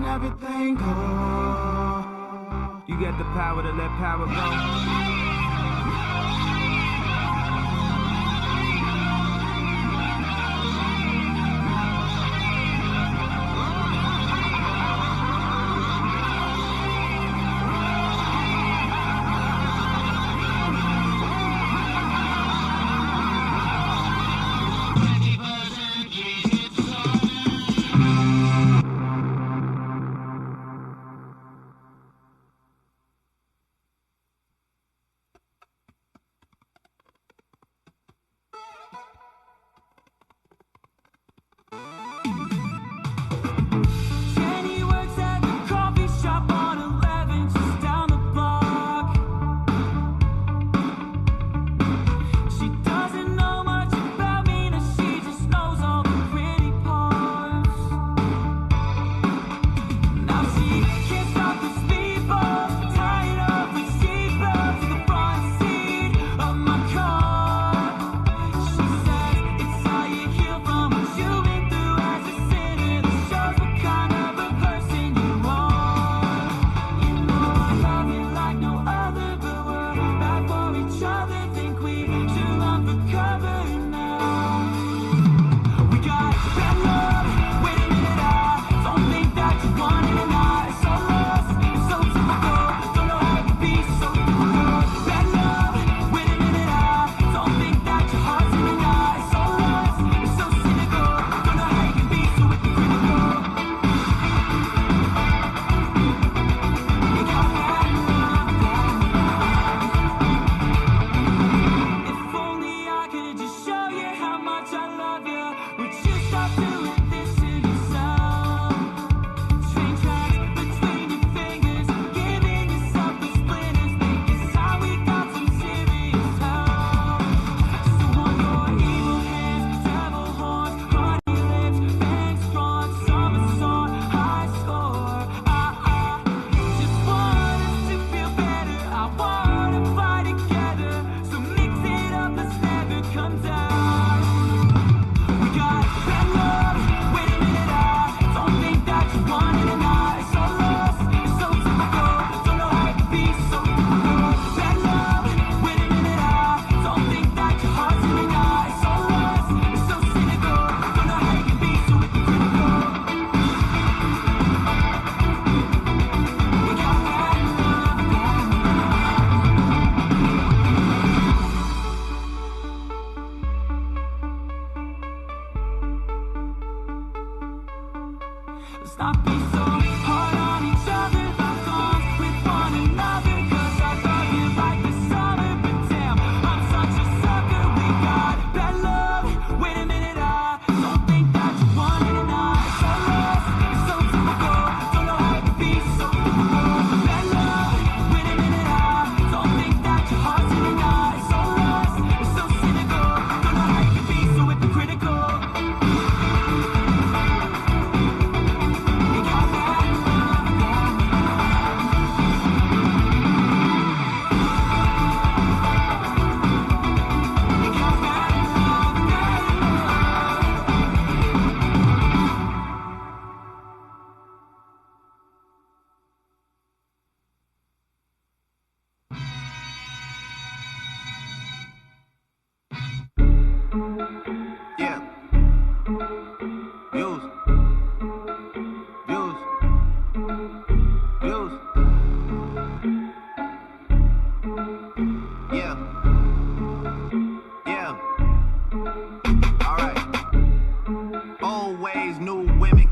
Everything go. You got the power to let power go.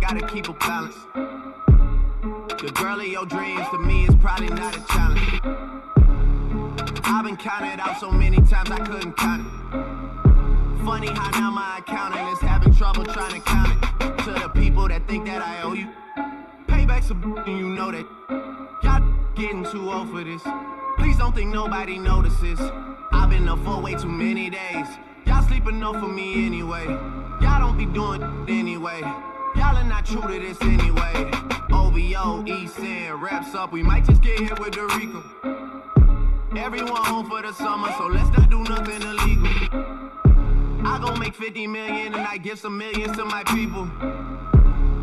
gotta keep a balance. The girl of your dreams to me is probably not a challenge. I've been counted out so many times I couldn't count it. Funny how now my accountant is having trouble trying to count it. To the people that think that I owe you, payback's a and you know that. Y'all getting too old for this. Please don't think nobody notices. I've been up for way too many days. Y'all sleep enough for me anyway. Y'all don't be doing anyway. Y'all are not true to this anyway. OVO, East End, wraps up. We might just get hit with the Rico. Everyone home for the summer, so let's not do nothing illegal. I gon' make 50 million and I give some millions to my people.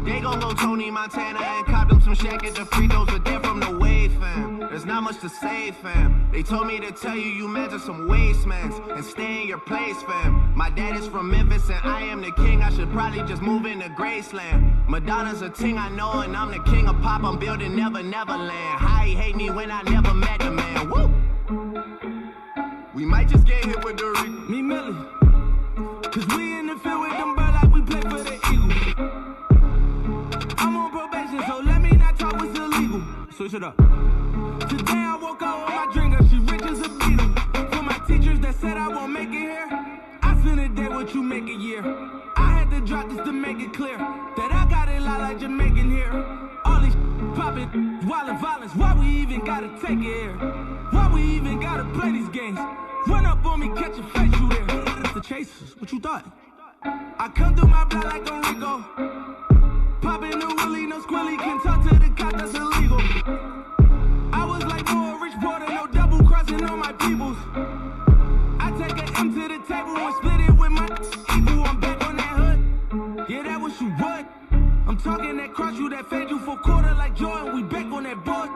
They gon' go Tony Montana and cop them some Shaq at the free throws, but they're from the wave, fam. There's not much to say, fam. They told me to tell you you measure some wastemans and stay in your place, fam. My dad is from Memphis and I am the king. I should probably just move into Graceland. Madonna's a ting I know and I'm the king of pop. I'm building Neverland. How he hate me when I never met the man. Woo! We might just get hit with the Rico. Me Millie, cause we in the field with them birds like we play for the Eagles. I'm on probation, so let me not talk what's illegal. Switch it up. Today I woke up with my drinker, she rich as a beetle. For my teachers that said I won't make it here, I spend a day what you make a year. I had to drop this to make it clear that I got it lot like Jamaican here. All these poppin', wild violence, why we even gotta take it here? Why we even gotta play these games? Run up on me, catch a face, you there. The chasers, what you thought? I come through my blood like a Rico. Poppin' the willy, no squilly, can talk to the cop, that's illegal. I was like more rich border, no double crossing on my peoples. I take an M to the table and split it with my equal. I'm back on that hood. Yeah, that what you would. I'm talking that cross you, that fade you for quarter like Jordan. We back on that board.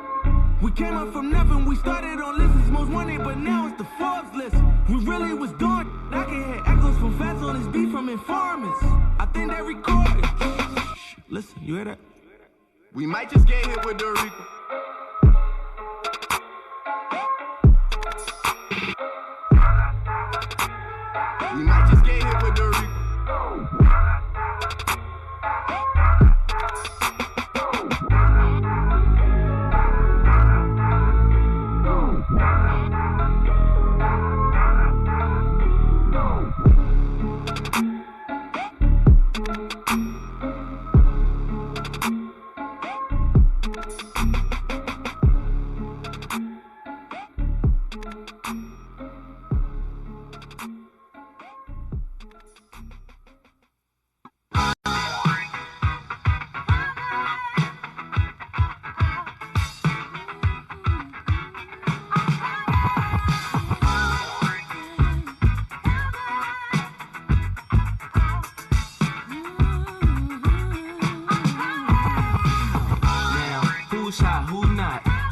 We came up from nothing, we started on lists most wanted, but now it's the Forbes list. We really was doing. I can hear echoes from fans on this beat from informants. I think they recorded. Listen, you hear that? We might just get hit with the Rico. We might just get hit with the Rico.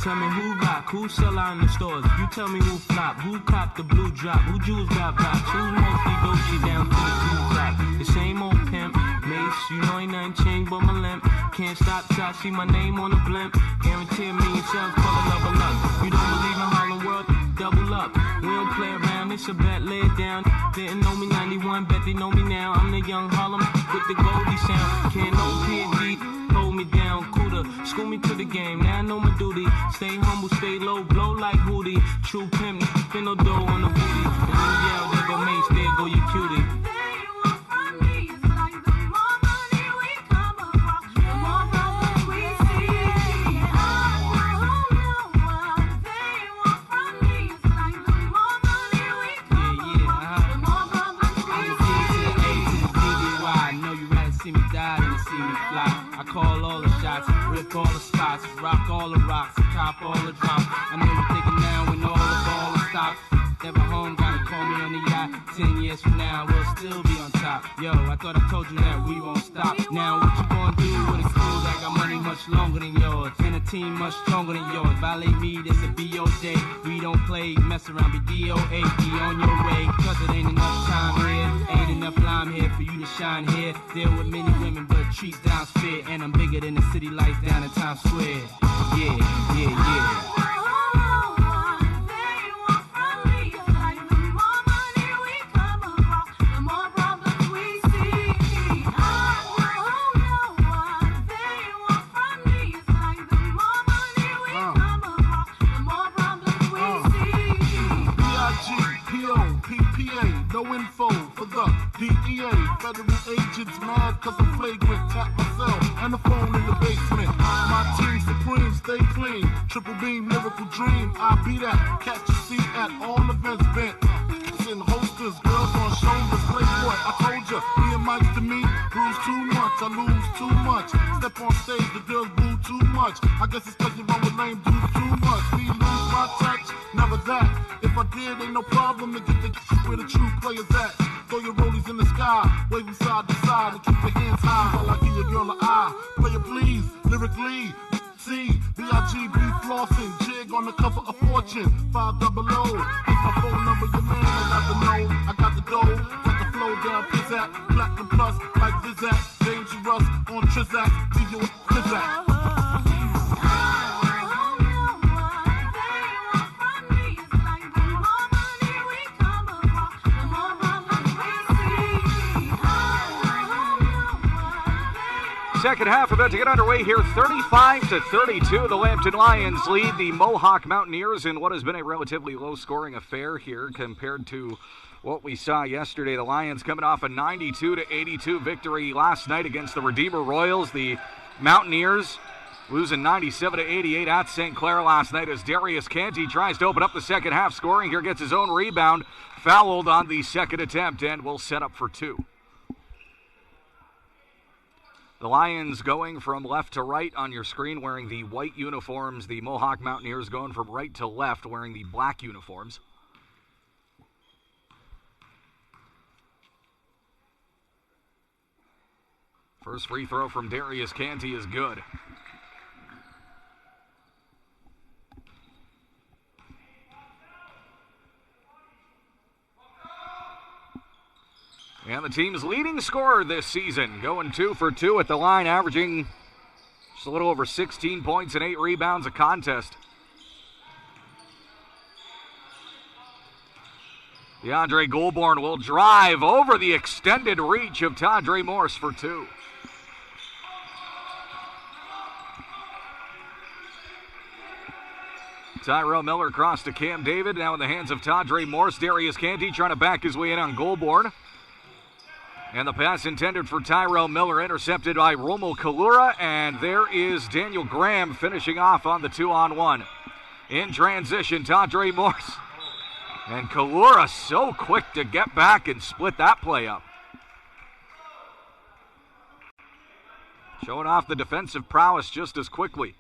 Tell me who rock, who sell out in the stores. You tell me who flop, who cop the blue drop, who jewels got pops, who's mostly Dolce down to the blue drop. The same old pimp, Mace, you know ain't nothing changed but my limp. Can't stop till I see my name on the blimp. Guarantee me yourself, call it level up. You don't believe in Harlem World, double up. We don't play around, it's a bet, lay it down. Didn't know me 91, bet they know me now. I'm the young Harlem with the Goldie sound. Can't no P&D, hold me down, cooler. School me to the game, now I know my duty. Stay humble, stay low, blow like Hootie. True pimp, spin no dough on the booty. And then yell, there go Mace, there go you cutie. Call all the shots, rip all the spots, rock all the rocks, cop all the drops. I know you're thinking now when all the ball stops. Never home, gotta call me on the yacht. 10 years from now, we'll still be on top. Yo, I thought I told you that we won't stop. Now what you gonna do with a crew that got money much longer than yours, and a team much stronger than yours? Violate me, this a B.O. day. We don't play, mess around, be D.O.A. Be on your way, cause it ain't enough time here. Ain't enough lime here for you to shine here. Deal with many women, but treat down's fair. And I'm bigger than the city lights down in Times Square. Yeah, yeah, yeah. federal agents mad cause I'm flagrant. Tap myself and the phone in the basement. My team supreme, stay clean. Triple beam, lyrical dream. I be that. Catch a seat at all events bent. Sitting holsters, girls on shoulders. Playboy, I told ya, me and Mike to me, bruise too much, I lose too much. Step on stage, the girls boo too much. I guess it's cause you run with lame dudes too much. Me lose my touch, never that. If I did, ain't no problem to get the where the true players at. Throw your rollies in the sky, wave them side to side, and keep your hands high while I give your girl an eye. Player please, lyrically, C, B-I-G-B flossing, jig on the cover of Fortune, 500. It's my phone number, your man, I got the know, I got the dough, got the flow down, pizzazz, platinum plus, like Zizak, dangerous on Trizak, DJ Trizak. Second half about to get underway here, 35-32. The Lambton Lions lead the Mohawk Mountaineers in what has been a relatively low-scoring affair here compared to what we saw yesterday. The Lions coming off a 92-82 victory last night against the Redeemer Royals. The Mountaineers losing 97-88 at St. Clair last night as Darius Canty tries to open up the second half scoring. Here gets his own rebound, fouled on the second attempt, and will set up for two. The Lions going from left to right on your screen wearing the white uniforms. The Mohawk Mountaineers going from right to left wearing the black uniforms. First free throw from Darius Canty is good. And the team's leading scorer this season, going 2 for 2 at the line, averaging just a little over 16 points and 8 rebounds a contest. DeAndre Goulbourne will drive over the extended reach of Tadre Morse for 2. Tyrell Miller across to Cam David, now in the hands of Tadre Morse. Darius Canty trying to back his way in on Goulbourne. And the pass intended for Tyrell Miller, intercepted by Romo Kalura, and there is Daniel Graham finishing off on the 2-on-1. In transition, Tadre Morse. And Kalura so quick to get back and split that play up. Showing off the defensive prowess just as quickly.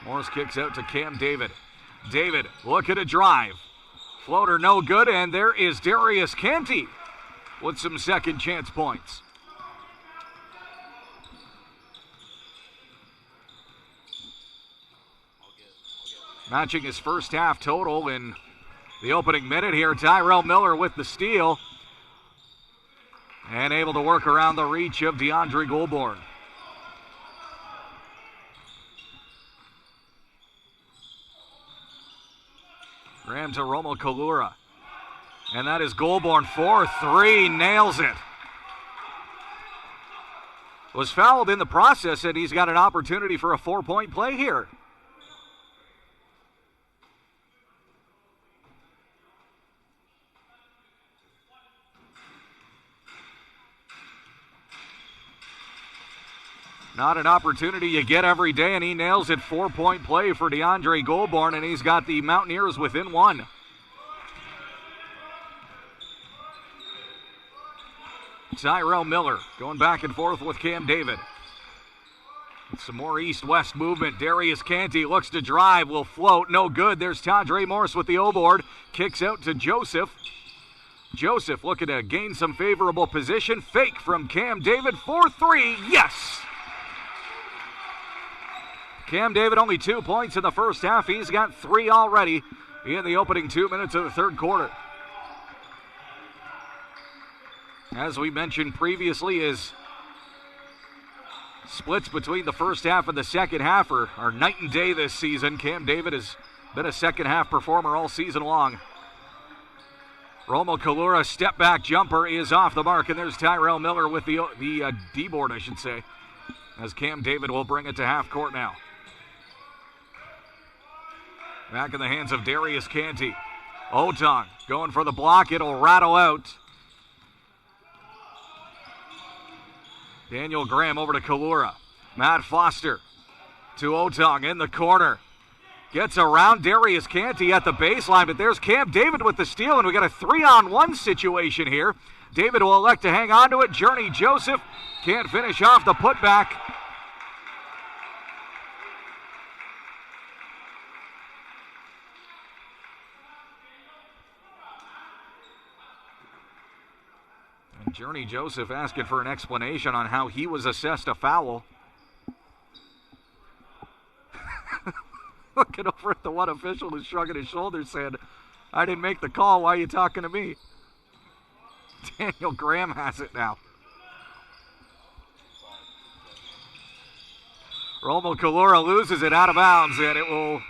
Morse kicks out to Cam David. David looking to drive. Floater no good, and there is Darius Canty with some second chance points. Matching his first half total in the opening minute here, Tyrell Miller with the steal. And able to work around the reach of DeAndre Goulbourne. Graham to Romo Kalura. And that is Goulbourne, 4-3, nails it. Was fouled in the process, and he's got an opportunity for a 4-point play here. Not an opportunity you get every day, and he nails it. 4-point play for DeAndre Goulbourne, and he's got the Mountaineers within one. Tyrell Miller going back and forth with Cam David. Some more east-west movement. Darius Canty looks to drive, will float, no good. There's Tadre Morse with the O-board. Kicks out to Joseph. Joseph looking to gain some favorable position. Fake from Cam David, 4-3, yes! Cam David only 2 points in the first half. He's got 3 already in the opening 2 minutes of the third quarter. As we mentioned previously, his splits between the first half and the second half are night and day this season. Cam David has been a second half performer all season long. Romo Kalura step back jumper is off the mark, and there's Tyrell Miller with the D-board, I should say, as Cam David will bring it to half court now. Back in the hands of Darius Canty. Otong going for the block. It'll rattle out. Daniel Graham over to Kalura. Matt Foster to Otong in the corner. Gets around Darius Canty at the baseline, but there's Cam David with the steal, and we got a 3-on-1 situation here. David will elect to hang on to it. Journey Joseph can't finish off the putback. And Journey Joseph asking for an explanation on how he was assessed a foul. Looking over at the one official who's shrugging his shoulders saying, I didn't make the call, why are you talking to me? Daniel Graham has it now. Romo Kalura loses it out of bounds, and it will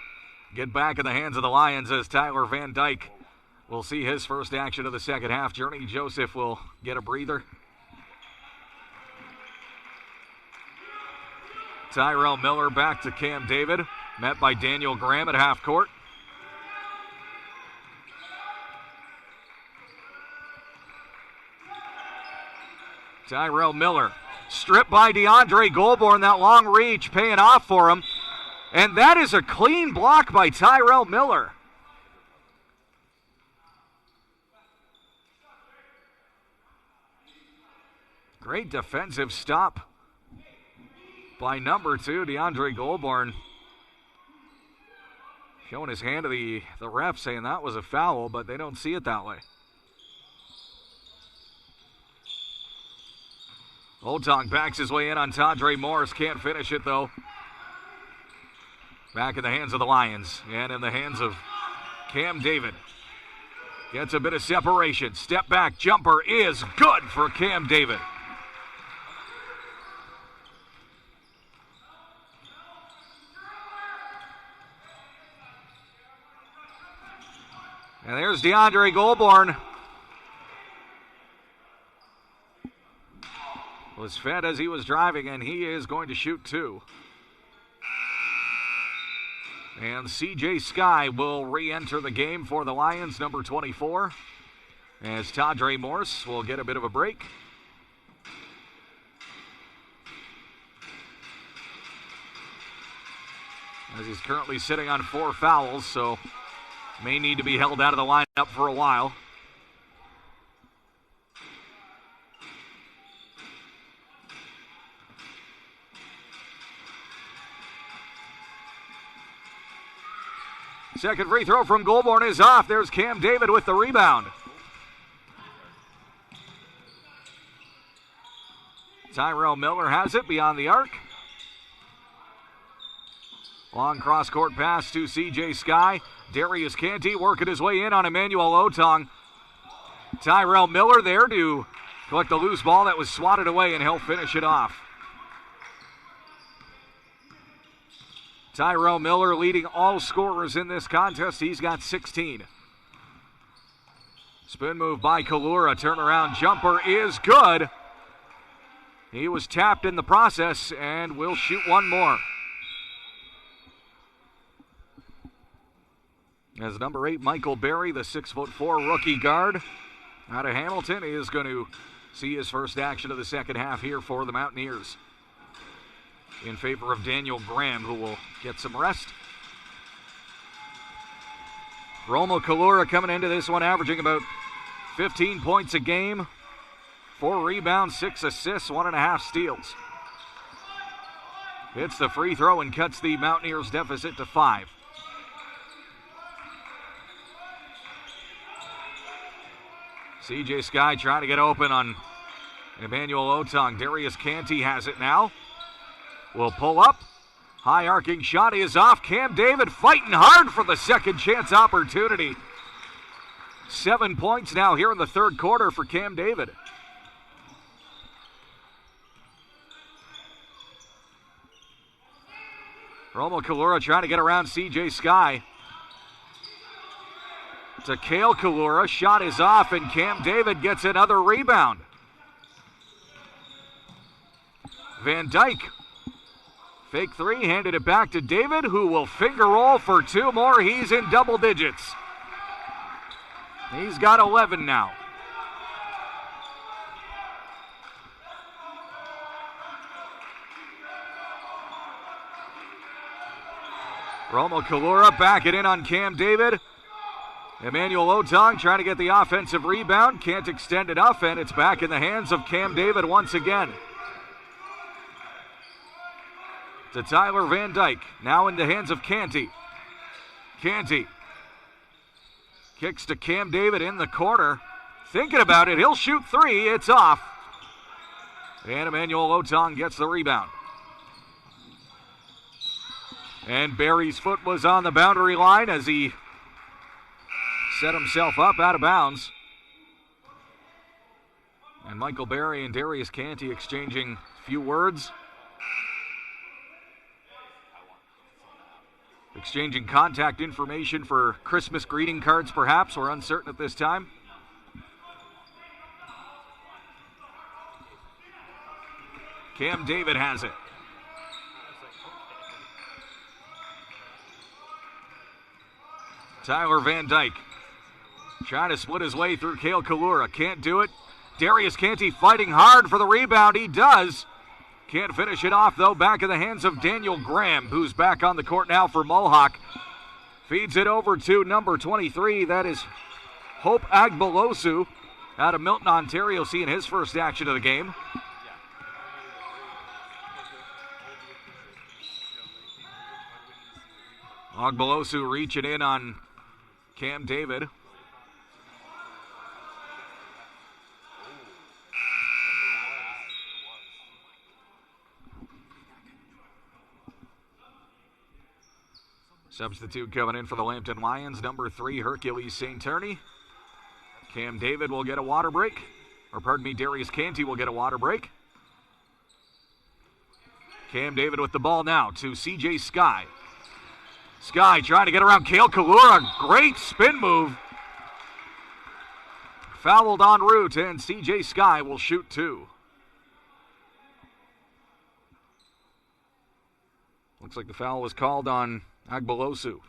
get back in the hands of the Lions as Tyler Van Dyke will see his first action of the second half. Journey Joseph will get a breather. Tyrell Miller back to Cam David, met by Daniel Graham at half court. Tyrell Miller stripped by DeAndre Goulbourne. That long reach paying off for him. And that is a clean block by Tyrell Miller. Great defensive stop by number 2, DeAndre Goulbourne. Showing his hand to the ref saying that was a foul, but they don't see it that way. Otong backs his way in on Tadre Morris. Can't finish it, though. Back in the hands of the Lions and in the hands of Cam David. Gets a bit of separation. Step back jumper is good for Cam David. And there's DeAndre Goulbourne. Was fed as he was driving, and he is going to shoot 2. And C.J. Sky will re-enter the game for the Lions, number 24, as Tadre Morse will get a bit of a break. As he's currently sitting on 4 fouls, so may need to be held out of the lineup for a while. Second free throw from Goulbourne is off. There's Cam David with the rebound. Tyrell Miller has it beyond the arc. Long cross-court pass to C.J. Sky. Darius Canty working his way in on Emmanuel Otong. Tyrell Miller there to collect the loose ball that was swatted away, and he'll finish it off. Tyrell Miller leading all scorers in this contest. He's got 16. Spin move by Kalura. Turnaround jumper is good. He was tapped in the process and will shoot one more. As number 8, Michael Berry, the 6'4" rookie guard out of Hamilton, is going to see his first action of the second half here for the Mountaineers, in favor of Daniel Graham, who will get some rest. Romo Kalura coming into this one averaging about 15 points a game, 4 rebounds, 6 assists, 1.5 steals. Hits the free throw and cuts the Mountaineers' deficit to 5. C.J. Sky trying to get open on Emmanuel Otong. Darius Canty has it now. Will pull up. High arcing shot is off. Cam David fighting hard for the second chance opportunity. 7 points now here in the third quarter for Cam David. Romo Kalura trying to get around C.J. Sky. To Kale Kalura. Shot is off, and Cam David gets another rebound. Van Dyke Fake three, handed it back to David, who will finger roll for two more. He's in double digits. He's got 11 now. Romo Kalura back it in on Cam David. Emmanuel Otong trying to get the offensive rebound. Can't extend enough, and it's back in the hands of Cam David once again. To Tyler Van Dyke. Now in the hands of Canty. Canty kicks to Cam David in the corner. Thinking about it. He'll shoot three. It's off. And Emmanuel Otong gets the rebound. And Barry's foot was on the boundary line as he set himself up out of bounds. And Michael Barry and Darius Canty exchanging a few words. Exchanging contact information for Christmas greeting cards, perhaps. We're uncertain at this time. Cam David has it. Tyler Van Dyke trying to split his way through Cale Kalura. Can't do it. Darius Canty fighting hard for the rebound. He does. Can't finish it off, though. Back in the hands of Daniel Graham, who's back on the court now for Mohawk. Feeds it over to number 23. That is Hope Agbalosu out of Milton, Ontario, seeing his first action of the game. Agbalosu reaching in on Cam David. Substitute coming in for the Lambton Lions, number 3, Hercules St. Turney. Cam David will get a water break. Or pardon me, Darius Canty will get a water break. Cam David with the ball now to CJ Sky. Sky trying to get around Cale Kalura. Great spin move. Fouled en route, and CJ Sky will shoot two. Looks like the foul was called on Agbalosu.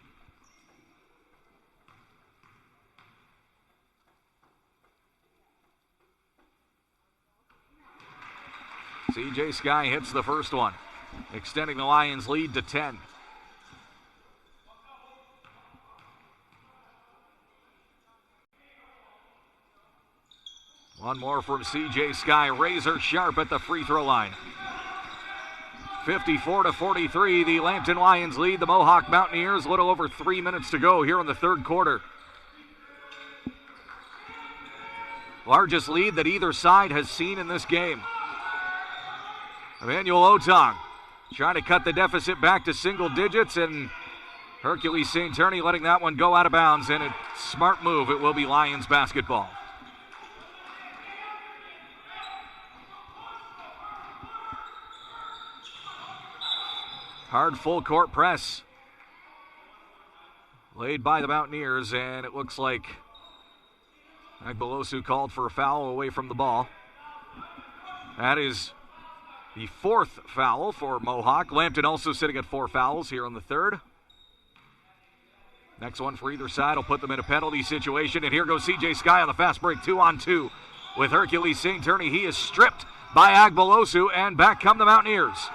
CJ Sky hits the first one, extending the Lions' lead to 10. One more from CJ Sky, razor sharp at the free throw line. 54-43, the Lambton Lions lead the Mohawk Mountaineers. A little over 3 minutes to go here in the third quarter. Largest lead that either side has seen in this game. Emmanuel Otong trying to cut the deficit back to single digits, and Hercules St. Turney letting that one go out of bounds, and a smart move. It will be Lions basketball. Hard full court press laid by the Mountaineers, and it looks like Agbalosu called for a foul away from the ball. That is the fourth foul for Mohawk. Lambton also sitting at 4 fouls here on the third. Next one for either side will put them in a penalty situation, and here goes CJ Sky on the fast break, 2-on-2 with Hercules St. Turney. He is stripped by Agbalosu, and back come the Mountaineers.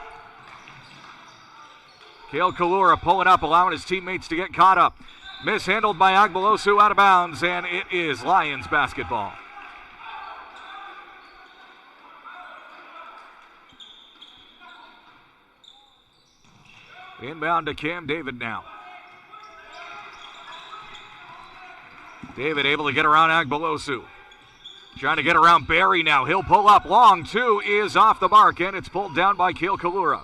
Cale Kalura pulling up, allowing his teammates to get caught up. Mishandled by Agbalosu, out of bounds, and it is Lions basketball. Inbound to Cam David now. David able to get around Agbalosu. Trying to get around Barry now. He'll pull up. Long two is off the mark, and it's pulled down by Cale Kalura.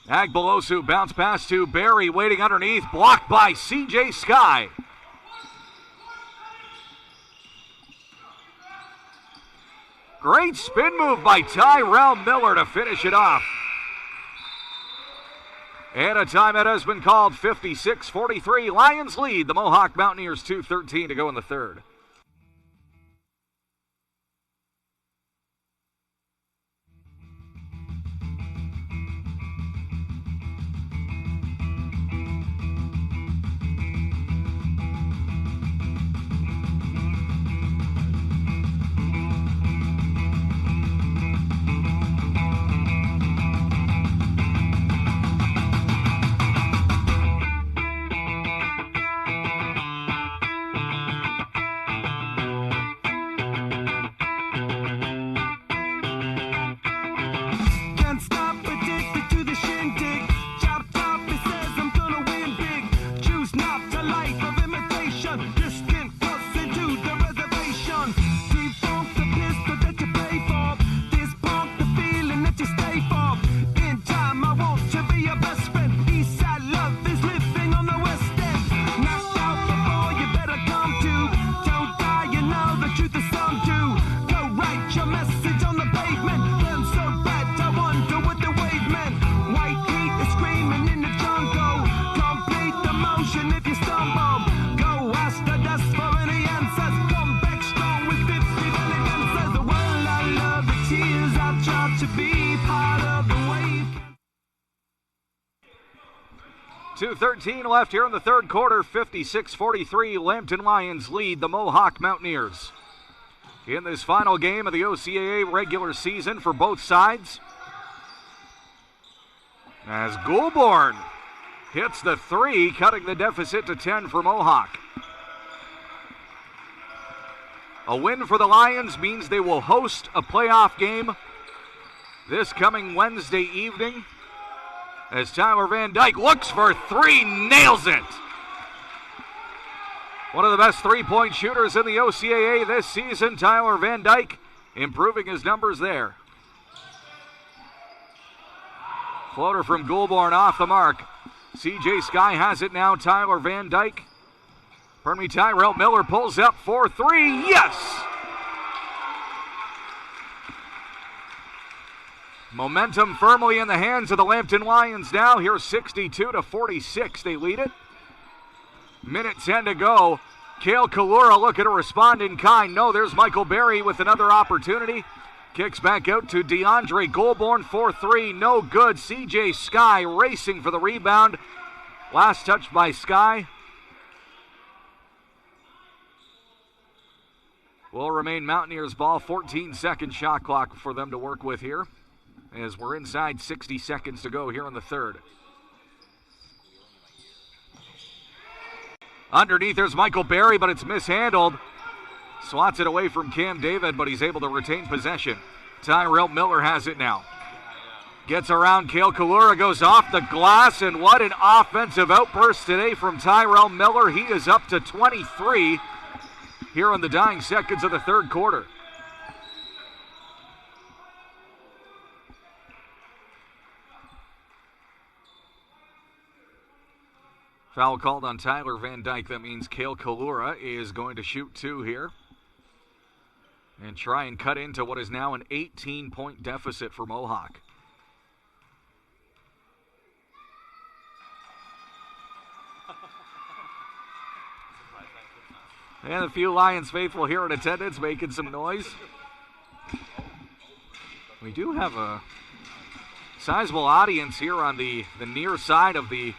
Agbalosu bounce pass to Barry, waiting underneath, blocked by CJ Sky. Great spin move by Tyrell Miller to finish it off. And a timeout has been called. 56-43. Lions lead the Mohawk Mountaineers, 2:13 to go in the third. 2:13 left here in the third quarter. 56-43, Lambton Lions lead the Mohawk Mountaineers. In this final game of the OCAA regular season for both sides, as Goulbourne hits the three, cutting the deficit to 10 for Mohawk. A win for the Lions means they will host a playoff game this coming Wednesday evening, as Tyler Van Dyke looks for three, nails it. One of the best three-point shooters in the OCAA this season, Tyler Van Dyke, improving his numbers there. Floater from Goulbourne off the mark. CJ Sky has it now. Tyrell Miller pulls up for three. Yes! Momentum firmly in the hands of the Lambton Lions now. Here 62-46, they lead it. Minute 10 to go. Cale Kalura looking to respond in kind. No, there's Michael Berry with another opportunity. Kicks back out to DeAndre Goulbourne for three. No good. CJ Sky racing for the rebound. Last touch by Sky. Will remain Mountaineers ball. 14-second shot clock for them to work with here, as we're inside 60 seconds to go here in the third. Underneath there's Michael Berry, but it's mishandled. Swats it away from Cam David, but he's able to retain possession. Tyrell Miller has it now. Gets around Cale Kalura, goes off the glass, and what an offensive outburst today from Tyrell Miller. He is up to 23 here in the dying seconds of the third quarter. Foul called on Tyler Van Dyke. That means Cale Kalura is going to shoot two here and try and cut into what is now an 18-point deficit for Mohawk. And a few Lions faithful here in attendance making some noise. We do have a sizable audience here on the near side of the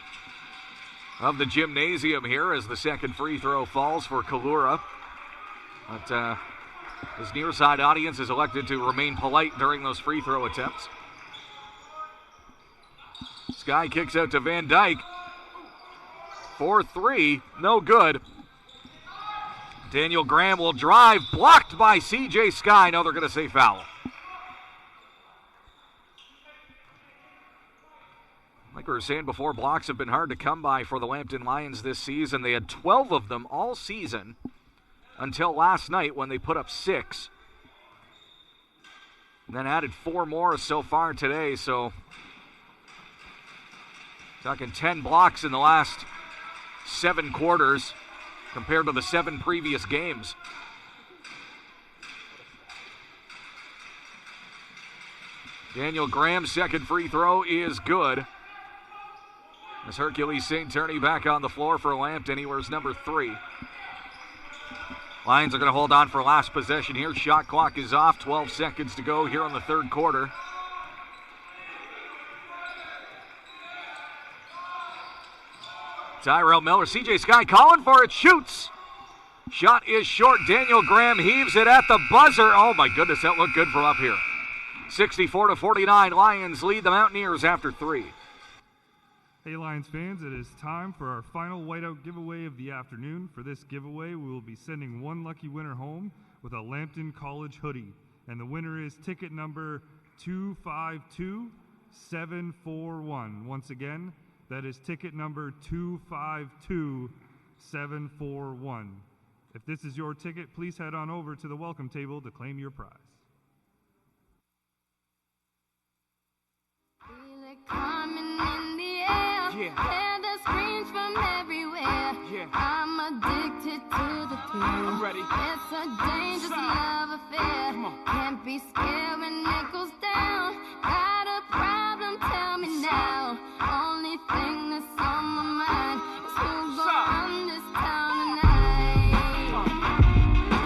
gymnasium here as the second free throw falls for Kalura. But his near side audience is elected to remain polite during those free throw attempts. Sky kicks out to Van Dyke. 4-3, no good. Daniel Graham will drive, blocked by CJ Sky. No, they're going to say foul. Like we were saying before, blocks have been hard to come by for the Lambton Lions this season. They had 12 of them all season until last night when they put up 6. And then added 4 more so far today. So talking 10 blocks in the last 7 quarters compared to the 7 previous games. Daniel Graham's second free throw is good. As Hercules St. Turney back on the floor for Lambton, he wears number 3. Lions are going to hold on for last possession here. Shot clock is off. 12 seconds to go here in the third quarter. Tyrell Miller, CJ Sky calling for it, shoots. Shot is short. Daniel Graham heaves it at the buzzer. Oh my goodness, that looked good from up here. 64-49, Lions lead the Mountaineers after 3. Hey Lions fans, it is time for our final whiteout giveaway of the afternoon. For this giveaway, we will be sending one lucky winner home with a Lambton College hoodie. And the winner is ticket number 252741. Once again, that is ticket number 252741. If this is your ticket, please head on over to the welcome table to claim your prize. Feel it coming in the air. Yeah. Hear the screams from everywhere. Yeah. I'm addicted to the thrill. I'm ready. It's a dangerous love affair. Come on. Can't be scared when it goes down. Got a problem? Tell me now. Only thing that's on my mind is who's gonna run this town tonight.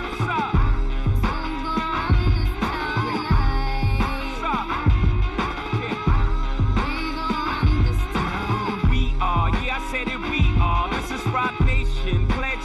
Who's gonna run this town tonight? We gonna run this town. We are, yeah, I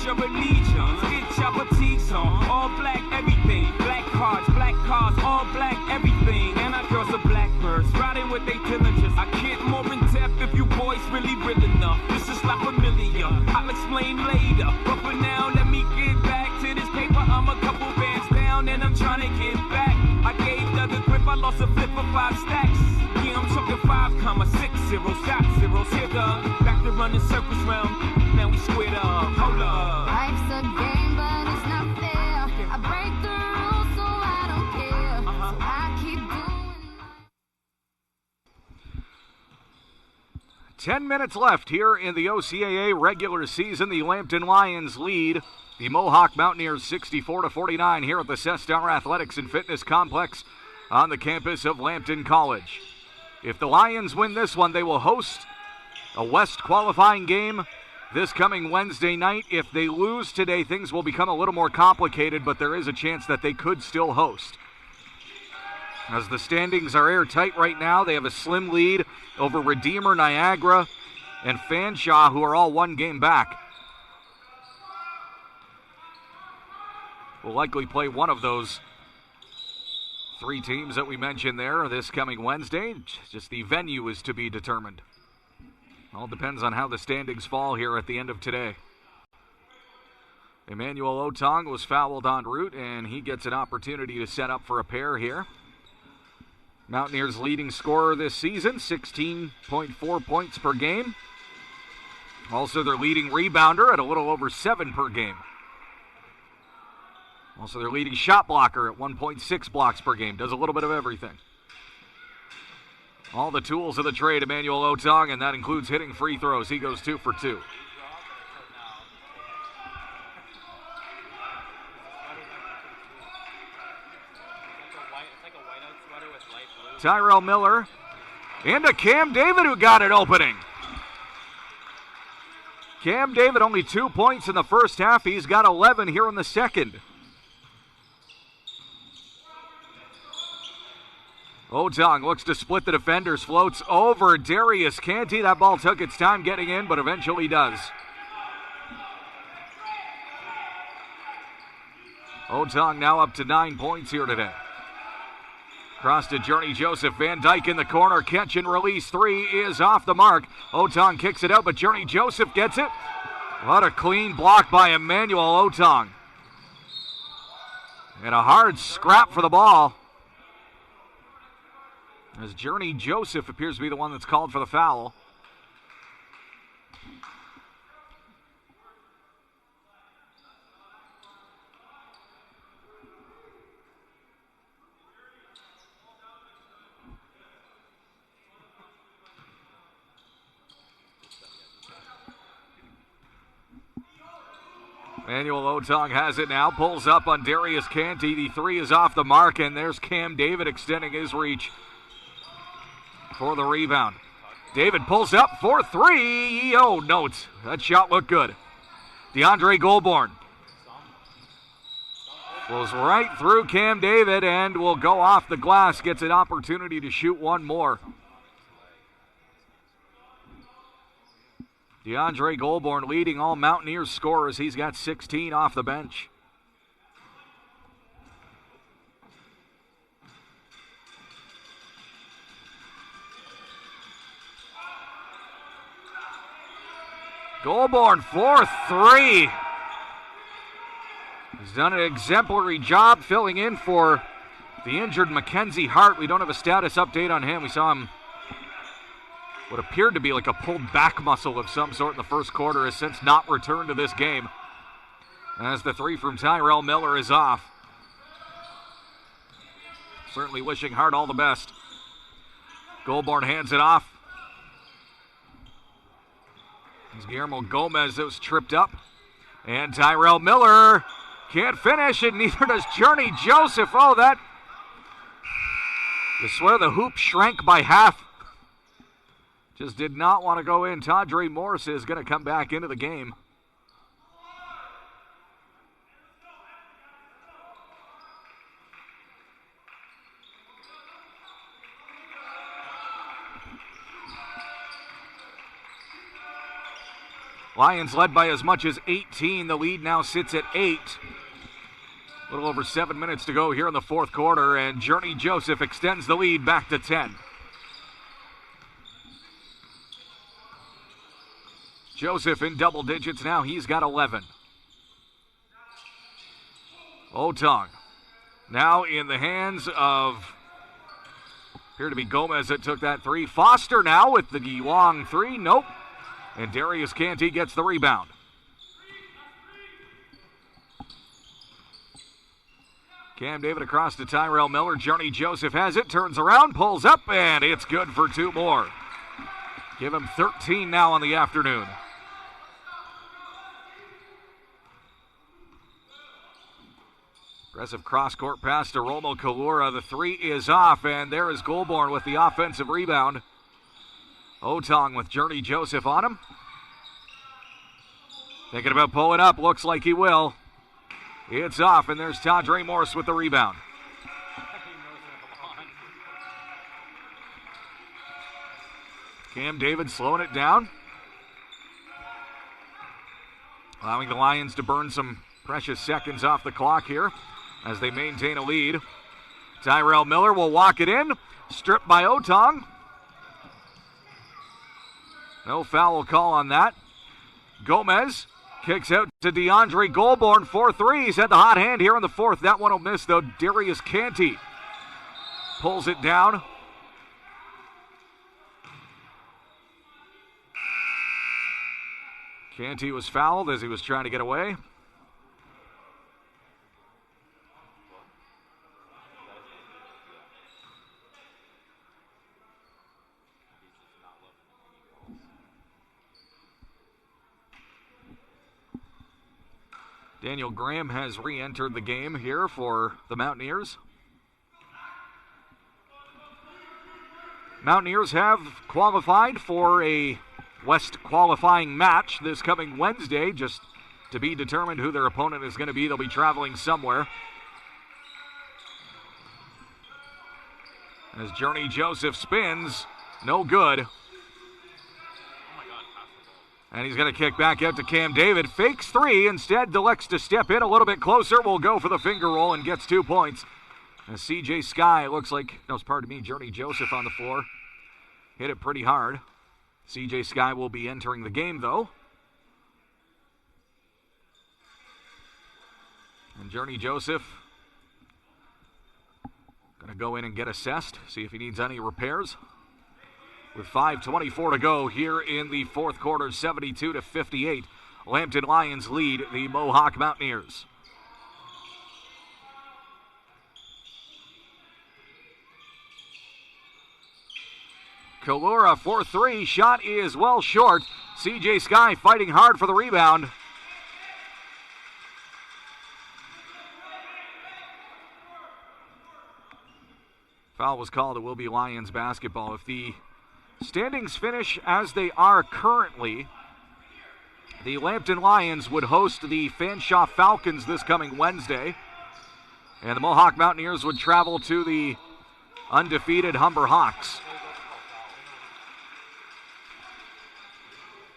your allegiance. Get your boutiques on, all black everything. Black cars, all black everything. And our girls are blackbirds, riding with they diligence. I get more in depth if you boys really real enough. This is like familiar, I'll explain later. But for now, let me get back to this paper. I'm a couple bands down and I'm trying to get back. I gave Doug a grip, I lost a flip for 5 stacks. Yeah, I'm talking 5,60, shot zeros. Here, back to running circles round. Now we squared up. Hold up. Life's a game, but it's not fair. I break the rules, so I don't care. So I keep doing my 10 minutes left here in the OCAA regular season. The Lambton Lions lead the Mohawk Mountaineers 64-49 here at the Sestar Athletics and Fitness Complex on the campus of Lambton College. If the Lions win this one, they will host a West qualifying game this coming Wednesday night. If they lose today, things will become a little more complicated, but there is a chance that they could still host. As the standings are airtight right now, they have a slim lead over Redeemer, Niagara, and Fanshawe, who are all one game back. We'll likely play one of those 3 teams that we mentioned there this coming Wednesday. Just the venue is to be determined. All depends on how the standings fall here at the end of today. Emmanuel Otong was fouled en route, and he gets an opportunity to set up for a pair here. Mountaineers' leading scorer this season, 16.4 points per game. Also their leading rebounder at a little over 7 per game. Also their leading shot blocker at 1.6 blocks per game. Does a little bit of everything. All the tools of the trade, Emmanuel Otong, and that includes hitting free throws. He goes 2 for 2. Tyrell Miller into Cam David, who got it opening. Cam David only 2 points in the first half. He's got 11 here in the second. Otong looks to split the defenders, floats over Darius Canty. That ball took its time getting in, but eventually does. Otong now up to 9 points here today. Cross to Journey Joseph. Van Dyke in the corner. Catch and release. 3 is off the mark. Otong kicks it out, but Journey Joseph gets it. What a clean block by Emmanuel Otong. And a hard scrap for the ball, as Journey Joseph appears to be the one that's called for the foul. Emmanuel Otong has it now, pulls up on Darius Canty. The 3 is off the mark, and there's Cam David extending his reach for the rebound. David pulls up for 3. Oh, notes. That shot looked good. DeAndre Goulbourne flows right through Cam David and will go off the glass. Gets an opportunity to shoot one more. DeAndre Goulbourne leading all Mountaineers scorers. He's got 16 off the bench. Goulbourne for 3. He's done an exemplary job filling in for the injured Mackenzie Hart. We don't have a status update on him. We saw him, what appeared to be like a pulled back muscle of some sort in the first quarter, has since not returned to this game, as the 3 from Tyrell Miller is off. Certainly wishing Hart all the best. Goulbourne hands it off. As Guillermo Gomez was tripped up. And Tyrell Miller can't finish, and neither does Journey Joseph. Oh, that, I swear the hoop shrank by half. Just did not want to go in. Tadre Morris is going to come back into the game. Lions led by as much as 18. The lead now sits at 8. A little over 7 minutes to go here in the fourth quarter, and Journey Joseph extends the lead back to 10. Joseph in double digits now. He's got 11. Otong now in the hands of, appeared to be Gomez that took that three. Foster now with the long three. Nope. And Darius Canty gets the rebound. Cam David across to Tyrell Miller. Journey Joseph has it, turns around, pulls up, and it's good for 2 more. Give him 13 now on the afternoon. Aggressive cross-court pass to Romo Kalura. The three is off, and there is Goulbourne with the offensive rebound. Otong with Journey Joseph on him. Thinking about pulling up, looks like he will. It's off, and there's Tadre Morse with the rebound. Cam David slowing it down. Allowing the Lions to burn some precious seconds off the clock here as they maintain a lead. Tyrell Miller will walk it in. Stripped by Otong. No foul call on that. Gomez kicks out to DeAndre Goulbourne. 4 threes. Had the hot hand here in the fourth. That one will miss, though. Darius Canty pulls it down. Canty was fouled as he was trying to get away. Daniel Graham has re-entered the game here for the Mountaineers. Mountaineers have qualified for a West qualifying match this coming Wednesday, just to be determined who their opponent is going to be. They'll be traveling somewhere. As Journey Joseph spins, no good. And he's going to kick back out to Cam David. Fakes three. Instead, elects to step in a little bit closer. Will go for the finger roll and gets 2 points. As CJ Sky looks like, no, pardon me, Journey Joseph on the floor. Hit it pretty hard. CJ Sky will be entering the game, though. And Journey Joseph going to go in and get assessed, see if he needs any repairs. With 5:24 to go here in the fourth quarter, 72-58. Lambton Lions lead the Mohawk Mountaineers. Kalura for 3. Shot is well short. CJ Sky fighting hard for the rebound. Foul was called. It will be Lions basketball. If the standings finish as they are currently, the Lambton Lions would host the Fanshawe Falcons this coming Wednesday. And the Mohawk Mountaineers would travel to the undefeated Humber Hawks.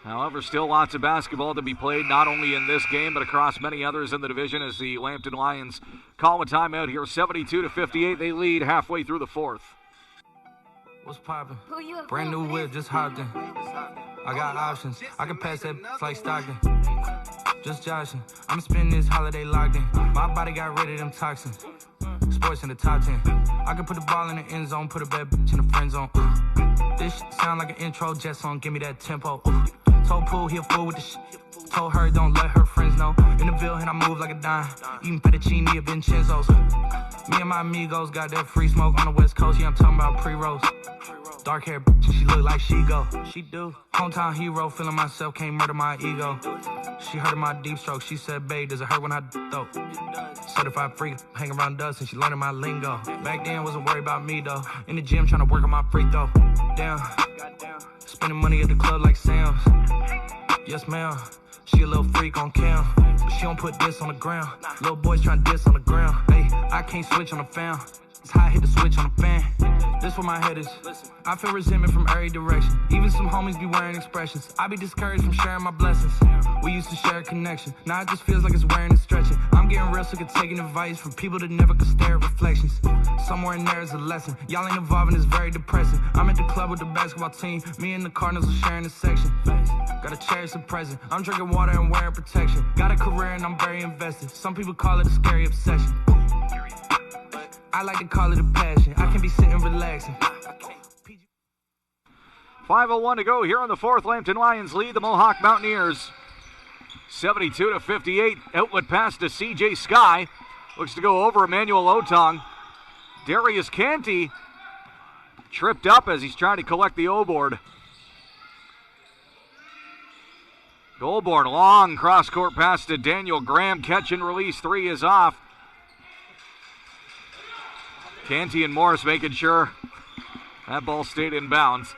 However, still lots of basketball to be played, not only in this game, but across many others in the division as the Lambton Lions call a timeout here. 72-58, they lead halfway through the fourth. What's poppin'? Brand new whip, just hopped in. I got options. I can pass that like Stockton. Just joshing. I'm spending this holiday locked in. My body got rid of them toxins. Sports in the top 10. I can put the ball in the end zone, put a bad bitch in the friend zone. This shit sound like an intro jet song. Give me that tempo. Told Pooh he a fool with the shit. Told her don't let her friends know. In the Ville and I move like a dime. Eating fettuccine at Vincenzo's. Me and my amigos got that free smoke on the West Coast. Yeah, I'm talking about pre-rolls. Dark hair, she look like she go. She do. Hometown hero, feeling myself, can't murder my ego. She heard of my deep stroke. She said, babe, does it hurt when I though? Certified freak, hang around dust and she learning my lingo. Back then, wasn't worried about me though. In the gym, trying to work on my free throw. Damn. Spending money at the club like Sam's. Yes, ma'am. She a little freak on cam, but she don't put this on the ground. Little boys trying to diss on the ground. Hey, I can't switch on the fam. It's how I hit the switch on the fan. This where my head is. I feel resentment from every direction. Even some homies be wearing expressions. I be discouraged from sharing my blessings. We used to share a connection. Now it just feels like it's wearing and stretching. I'm getting real sick of taking advice from people that never could stare at reflections. Somewhere in there is a lesson. Y'all ain't evolving, it's very depressing. I'm at the club with the basketball team. Me and the Cardinals are sharing a section. Gotta cherish the present. I'm drinking water and wearing protection. Got a career and I'm very invested. Some people call it a scary obsession. I like to call it a passion. I can be sitting relaxing. 5:01 to go here on the fourth. Lambton Lions lead the Mohawk Mountaineers 72-58. Outlet pass to CJ Sky. Looks to go over Emmanuel Otong. Darius Canty tripped up as he's trying to collect the O-board. Goulbourne, long cross-court pass to Daniel Graham. Catch and release, three is off. Canty and Morris making sure that ball stayed in bounds.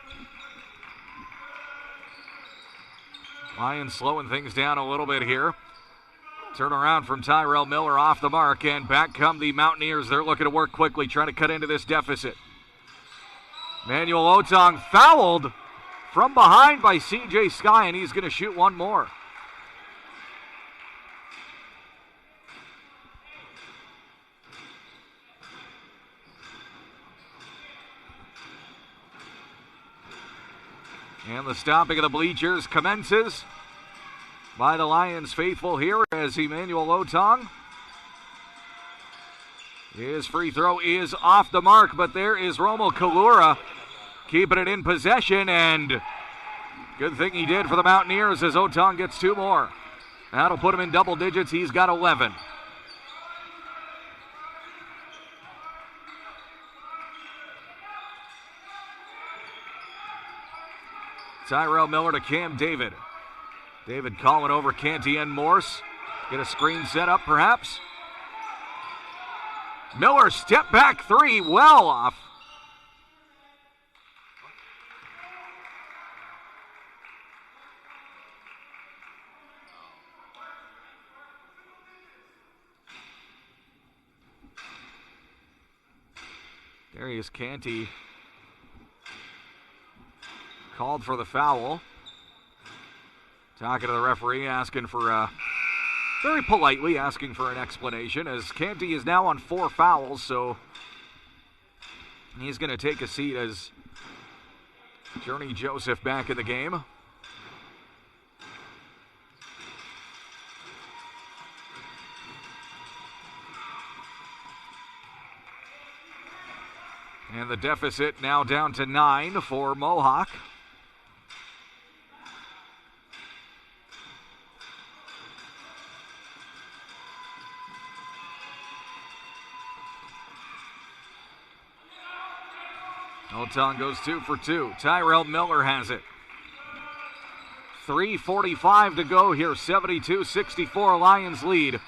Lions slowing things down a little bit here. Turn around from Tyrell Miller off the mark, and back come the Mountaineers. They're looking to work quickly, trying to cut into this deficit. Manuel Otong fouled from behind by CJ Sky, and he's going to shoot one more. And the stomping of the bleachers commences by the Lions faithful here as Emmanuel Otong. His free throw is off the mark, but there is Romo Kalura keeping it in possession, and good thing he did for the Mountaineers as Otong gets two more. That'll put him in double digits. He's got 11. Tyrell Miller to Cam David. David calling over Canty and Morse. Get a screen set up perhaps. Miller step back three, well off. Darius Canty called for the foul. Talking to the referee, asking for, very politely asking for an explanation, as Canty is now on 4 fouls, so he's going to take a seat as Journey Joseph back in the game. And the deficit now down to 9 for Mohawk. Otong goes 2 for 2. Tyrell Miller has it. 3:45 to go here. 72-64 Lions lead.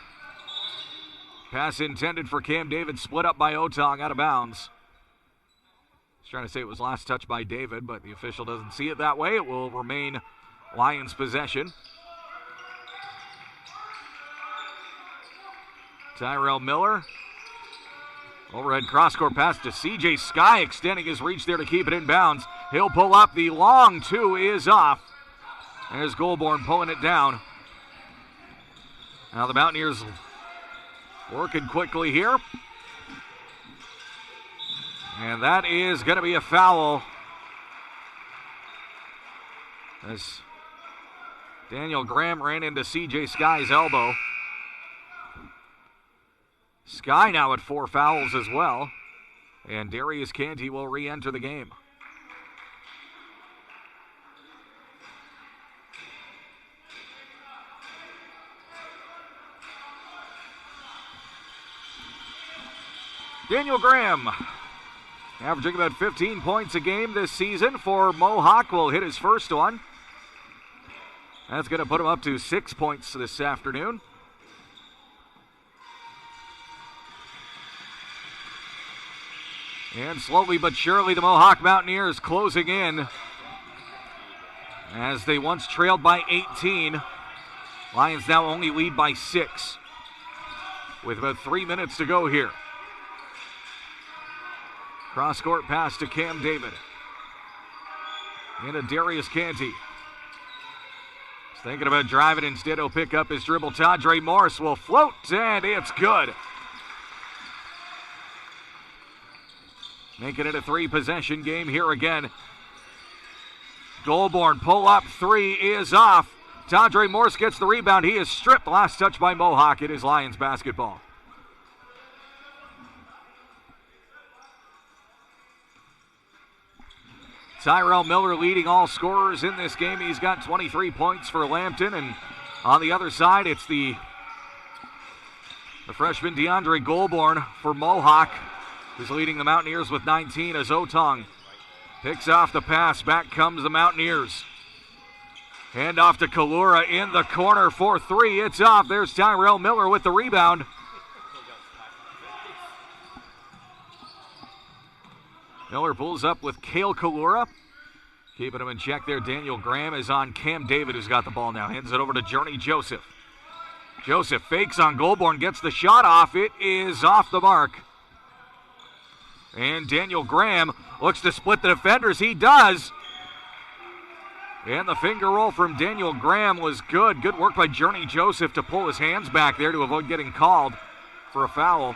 Pass intended for Cam David, split up by Otong, out of bounds. He's trying to say it was last touch by David, but the official doesn't see it that way. It will remain Lions possession. Tyrell Miller. Overhead cross-court pass to CJ Sky, extending his reach there to keep it in bounds. He'll pull up. The long two is off. There's Goulbourne pulling it down. Now the Mountaineers working quickly here. And that is going to be a foul. As Daniel Graham ran into CJ Sky's elbow. Sky now at 4 fouls as well. And Darius Canty will re-enter the game. Daniel Graham, averaging about 15 points a game this season for Mohawk, will hit his first one. That's going to put him up to 6 points this afternoon. And slowly but surely, the Mohawk Mountaineers closing in as they once trailed by 18. Lions now only lead by 6 with about 3 minutes to go here. Cross-court pass to Cam David. Into Darius Canty. He's thinking about driving. Instead, he'll pick up his dribble. Tadre Morse will float, and it's good. Making it a 3-possession game here again. Goulbourne pull-up three is off. Tadre Morse gets the rebound. He is stripped. Last touch by Mohawk. It is Lions basketball. Tyrell Miller leading all scorers in this game. He's got 23 points for Lambton. And on the other side, it's the freshman DeAndre Goulbourne for Mohawk, who's leading the Mountaineers with 19 as Otong picks off the pass. Back comes the Mountaineers. Hand off to Kalura in the corner for three. It's off. There's Tyrell Miller with the rebound. Miller pulls up with Cale Kalura. Keeping him in check there. Daniel Graham is on Cam David, who's got the ball now. Hands it over to Journey Joseph. Joseph fakes on Goulbourne, gets the shot off. It is off the mark. And Daniel Graham looks to split the defenders. He does. And the finger roll from Daniel Graham was good. Good work by Journey Joseph to pull his hands back there to avoid getting called for a foul.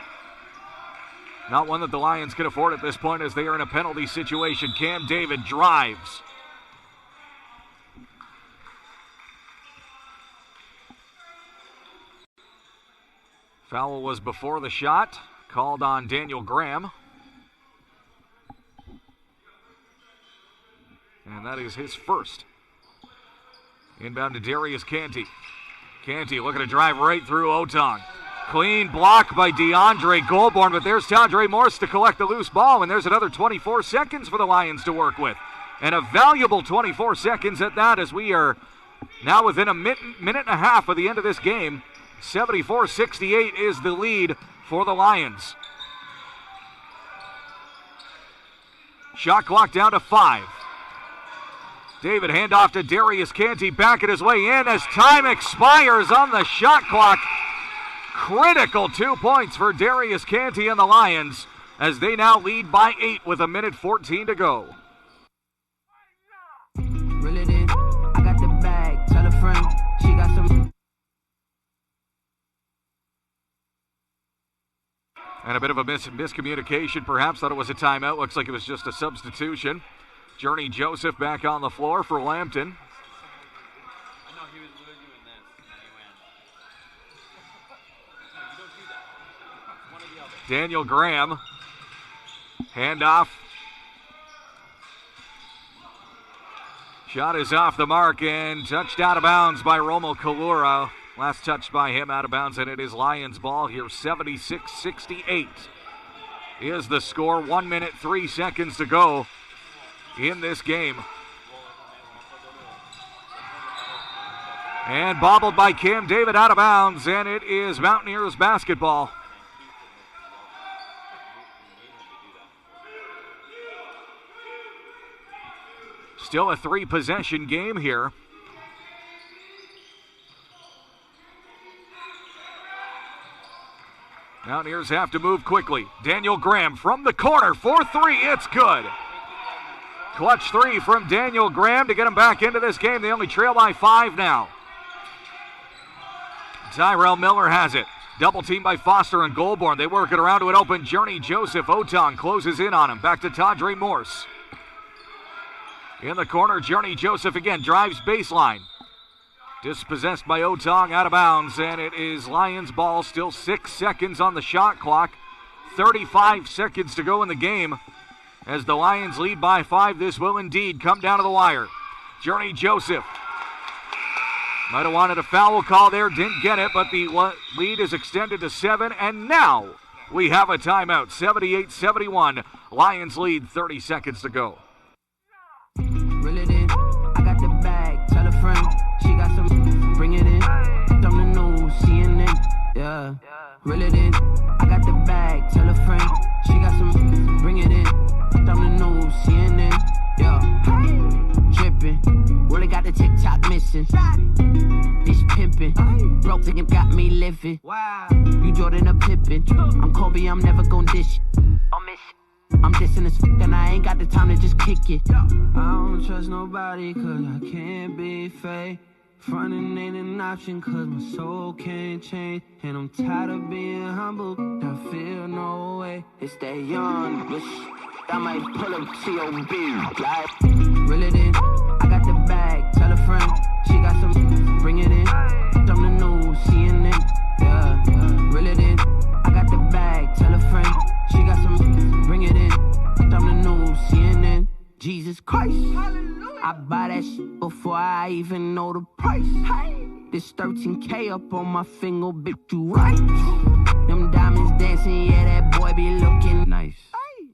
Not one that the Lions can afford at this point as they are in a penalty situation. Cam David drives. Foul was before the shot. Called on Daniel Graham. And that is his first. Inbound to Darius Canty. Canty looking to drive right through Otong. Clean block by DeAndre Goulbourne, but there's Tadre Morse to collect the loose ball, and there's another 24 seconds for the Lions to work with. And a valuable 24 seconds at that, as we are now within a minute and a half of the end of this game. 74-68 is the lead for the Lions. Shot clock down to 5. David handoff to Darius Canty, backing his way in as time expires on the shot clock. Critical 2 points for Darius Canty and the Lions as they now lead by 8 with 1:14 to go. Reel it in. I got the bag. Tell a friend. She got some. And a bit of a miscommunication, perhaps. Thought it was a timeout. Looks like it was just a substitution. Journey Joseph back on the floor for Lambton. Daniel Graham. Handoff. Shot is off the mark and touched out of bounds by Romo Kalura. Last touch by him out of bounds, and it is Lions ball here. 76-68 is the score. 1 minute, 3 seconds to go in this game. And bobbled by Cam David out of bounds, and it is Mountaineers basketball. Still a 3-possession game here. Mountaineers have to move quickly. Daniel Graham from the corner for 3. It's good. Clutch 3 from Daniel Graham to get them back into this game. They only trail by 5 now. Tyrell Miller has it. Double team by Foster and Goulbourne. They work it around to an open Journey Joseph. Otong closes in on him. Back to Tadre Morse. In the corner, Journey Joseph again drives baseline. Dispossessed by Otong, out of bounds, and it is Lions ball. Still 6 seconds on the shot clock. 35 seconds to go in the game. As the Lions lead by 5, this will indeed come down to the wire. Journey Joseph. Might have wanted a foul call there, didn't get it, but the lead is extended to 7, and now we have a timeout. 78-71. Lions lead, 30 seconds to go. Reel it in. I got the bag. Tell a friend. She got some. Bring it in. On the news. CNN. Yeah. Reel it in. I got the bag. Tell a friend. She got some. Bring it in. On the news. CNN. Yeah. Tripping. Really got the TikTok missing. This pimping. Broke thinking got me living. Wow. You Jordan a Pippin. I'm Kobe. I'm never gon' dish. I'll miss. I'm dissing as fuck and I ain't got the time to just kick it. I don't trust nobody cause I can't be fake. Frontin' ain't an option cause my soul can't change. And I'm tired of being humble, I feel no way. It's that young bitch, I might pull up to your bitch. Like, reel it in, I got the bag, tell a friend. She got some, bring it in. Something new, CNN, yeah. Reel it in, I got the bag, tell a friend. She got some, bring it in. Something new, CNN. Jesus Christ, I buy that shit before I even know the price. This 13K up on my finger, bitch, you right. Them diamonds dancing, yeah, that boy be looking nice.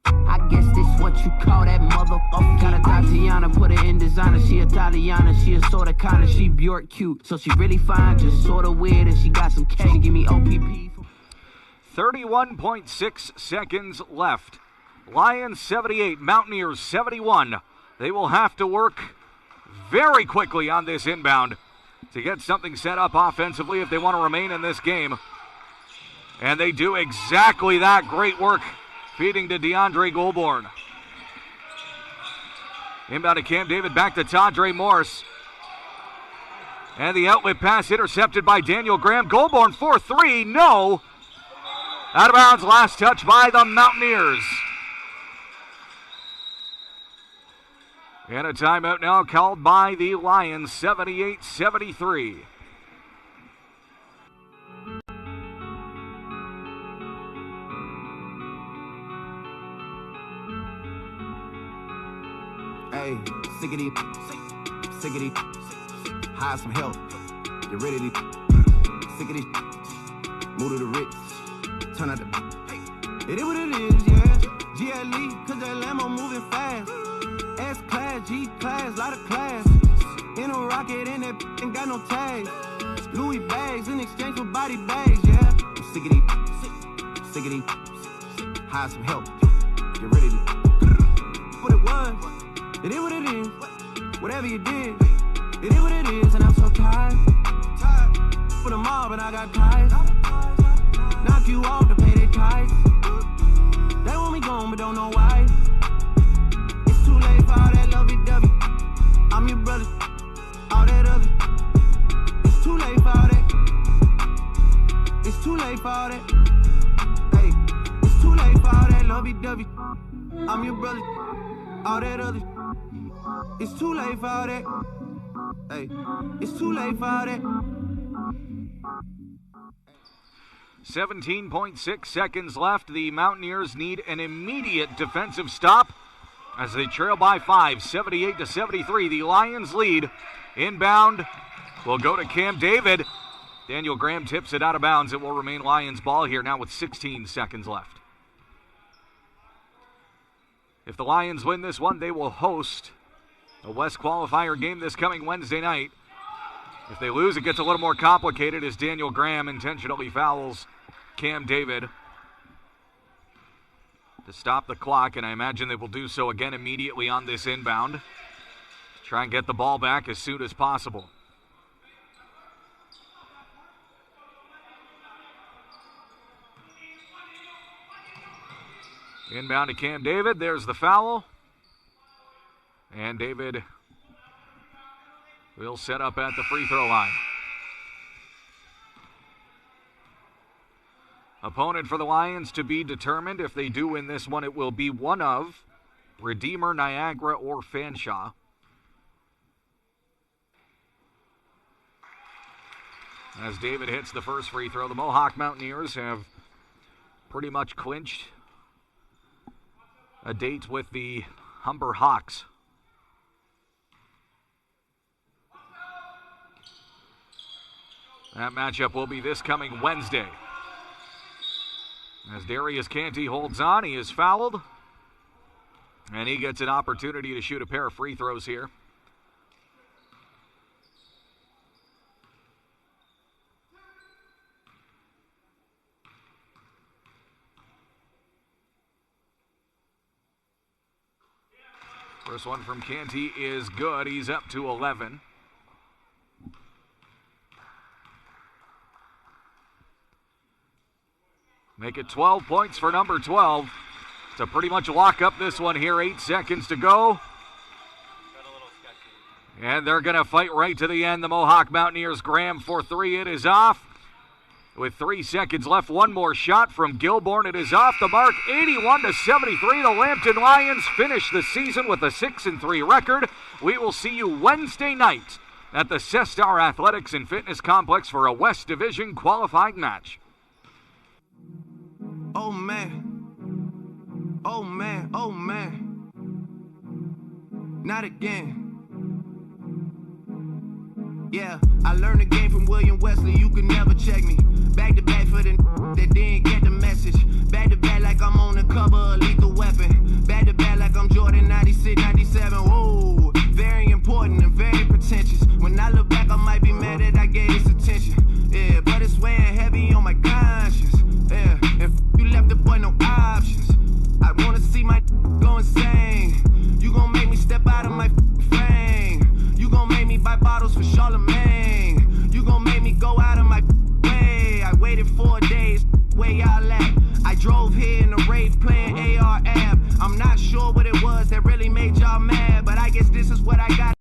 I guess this what you call that motherfucker. Got a Tatiana, put her in designer. She Italiana, she a sorta kinda. She Bjork cute, so she really fine, just sorta weird. And she got some K, give me OPP. 31.6 seconds left. Lions 78, Mountaineers 71. They will have to work very quickly on this inbound to get something set up offensively if they want to remain in this game. And they do exactly that. Great work feeding to DeAndre Goulbourne. Inbound to Cam David, back to Tadre Morse. And the outlet pass intercepted by Daniel Graham. Goulbourne 4-3, no. Out of bounds, last touch by the Mountaineers. And a timeout now called by the Lions, 78-73. Hey, sickety, hire some help. Get ready to sickety, move to the Ritz, turn out the. It is what it is, yeah. GLE, cause that Lambo moving fast. S-Class, G-Class, lot of class. In a rocket, and that ain't got no tags. Louis bags in exchange for body bags, yeah. I'm sickety, hire some help. Get ready to. What it was. It is what it is. Whatever you did, it is what it is. And I'm so tired. For the mob, and I got ties. Knock you off to pay their ties. They want me gone, but don't know why. It's too late for all that lovey-dovey. I'm your brother, all that other. It's too late for all that. It's too late for all that. Hey, it's too late for all that lovey-dovey. I'm your brother, all that other. It's too late for all that. Hey, it's too late for all that. 17.6 seconds left. The Mountaineers need an immediate defensive stop as they trail by 5, 78-73. The Lions lead. Inbound will go to Cam David. Daniel Graham tips it out of bounds. It will remain Lions ball here now with 16 seconds left. If the Lions win this one, they will host a West qualifier game this coming Wednesday night. If they lose, it gets a little more complicated as Daniel Graham intentionally fouls Cam David to stop the clock, and I imagine they will do so again immediately on this inbound to try and get the ball back as soon as possible. Inbound to Cam David. There's the foul. And David will set up at the free throw line. Opponent for the Lions to be determined. If they do win this one, it will be one of Redeemer, Niagara, or Fanshawe. As David hits the first free throw, the Mohawk Mountaineers have pretty much clinched a date with the Humber Hawks. That matchup will be this coming Wednesday. As Darius Canty holds on, he is fouled. And he gets an opportunity to shoot a pair of free throws here. First one from Canty is good. He's up to 11. Make it 12 points for number 12. to pretty much lock up this one here. 8 seconds to go. And they're going to fight right to the end. The Mohawk Mountaineers. Graham for 3. It is off. With 3 seconds left, one more shot from Gilbourne. It is off the mark, 81-73. The Lambton Lions finish the season with a 6-3 record. We will see you Wednesday night at the Cestar Athletics and Fitness Complex for a West Division qualifying match. Oh man, oh man, oh man, not again. Yeah, I learned the game from William Wesley. You can never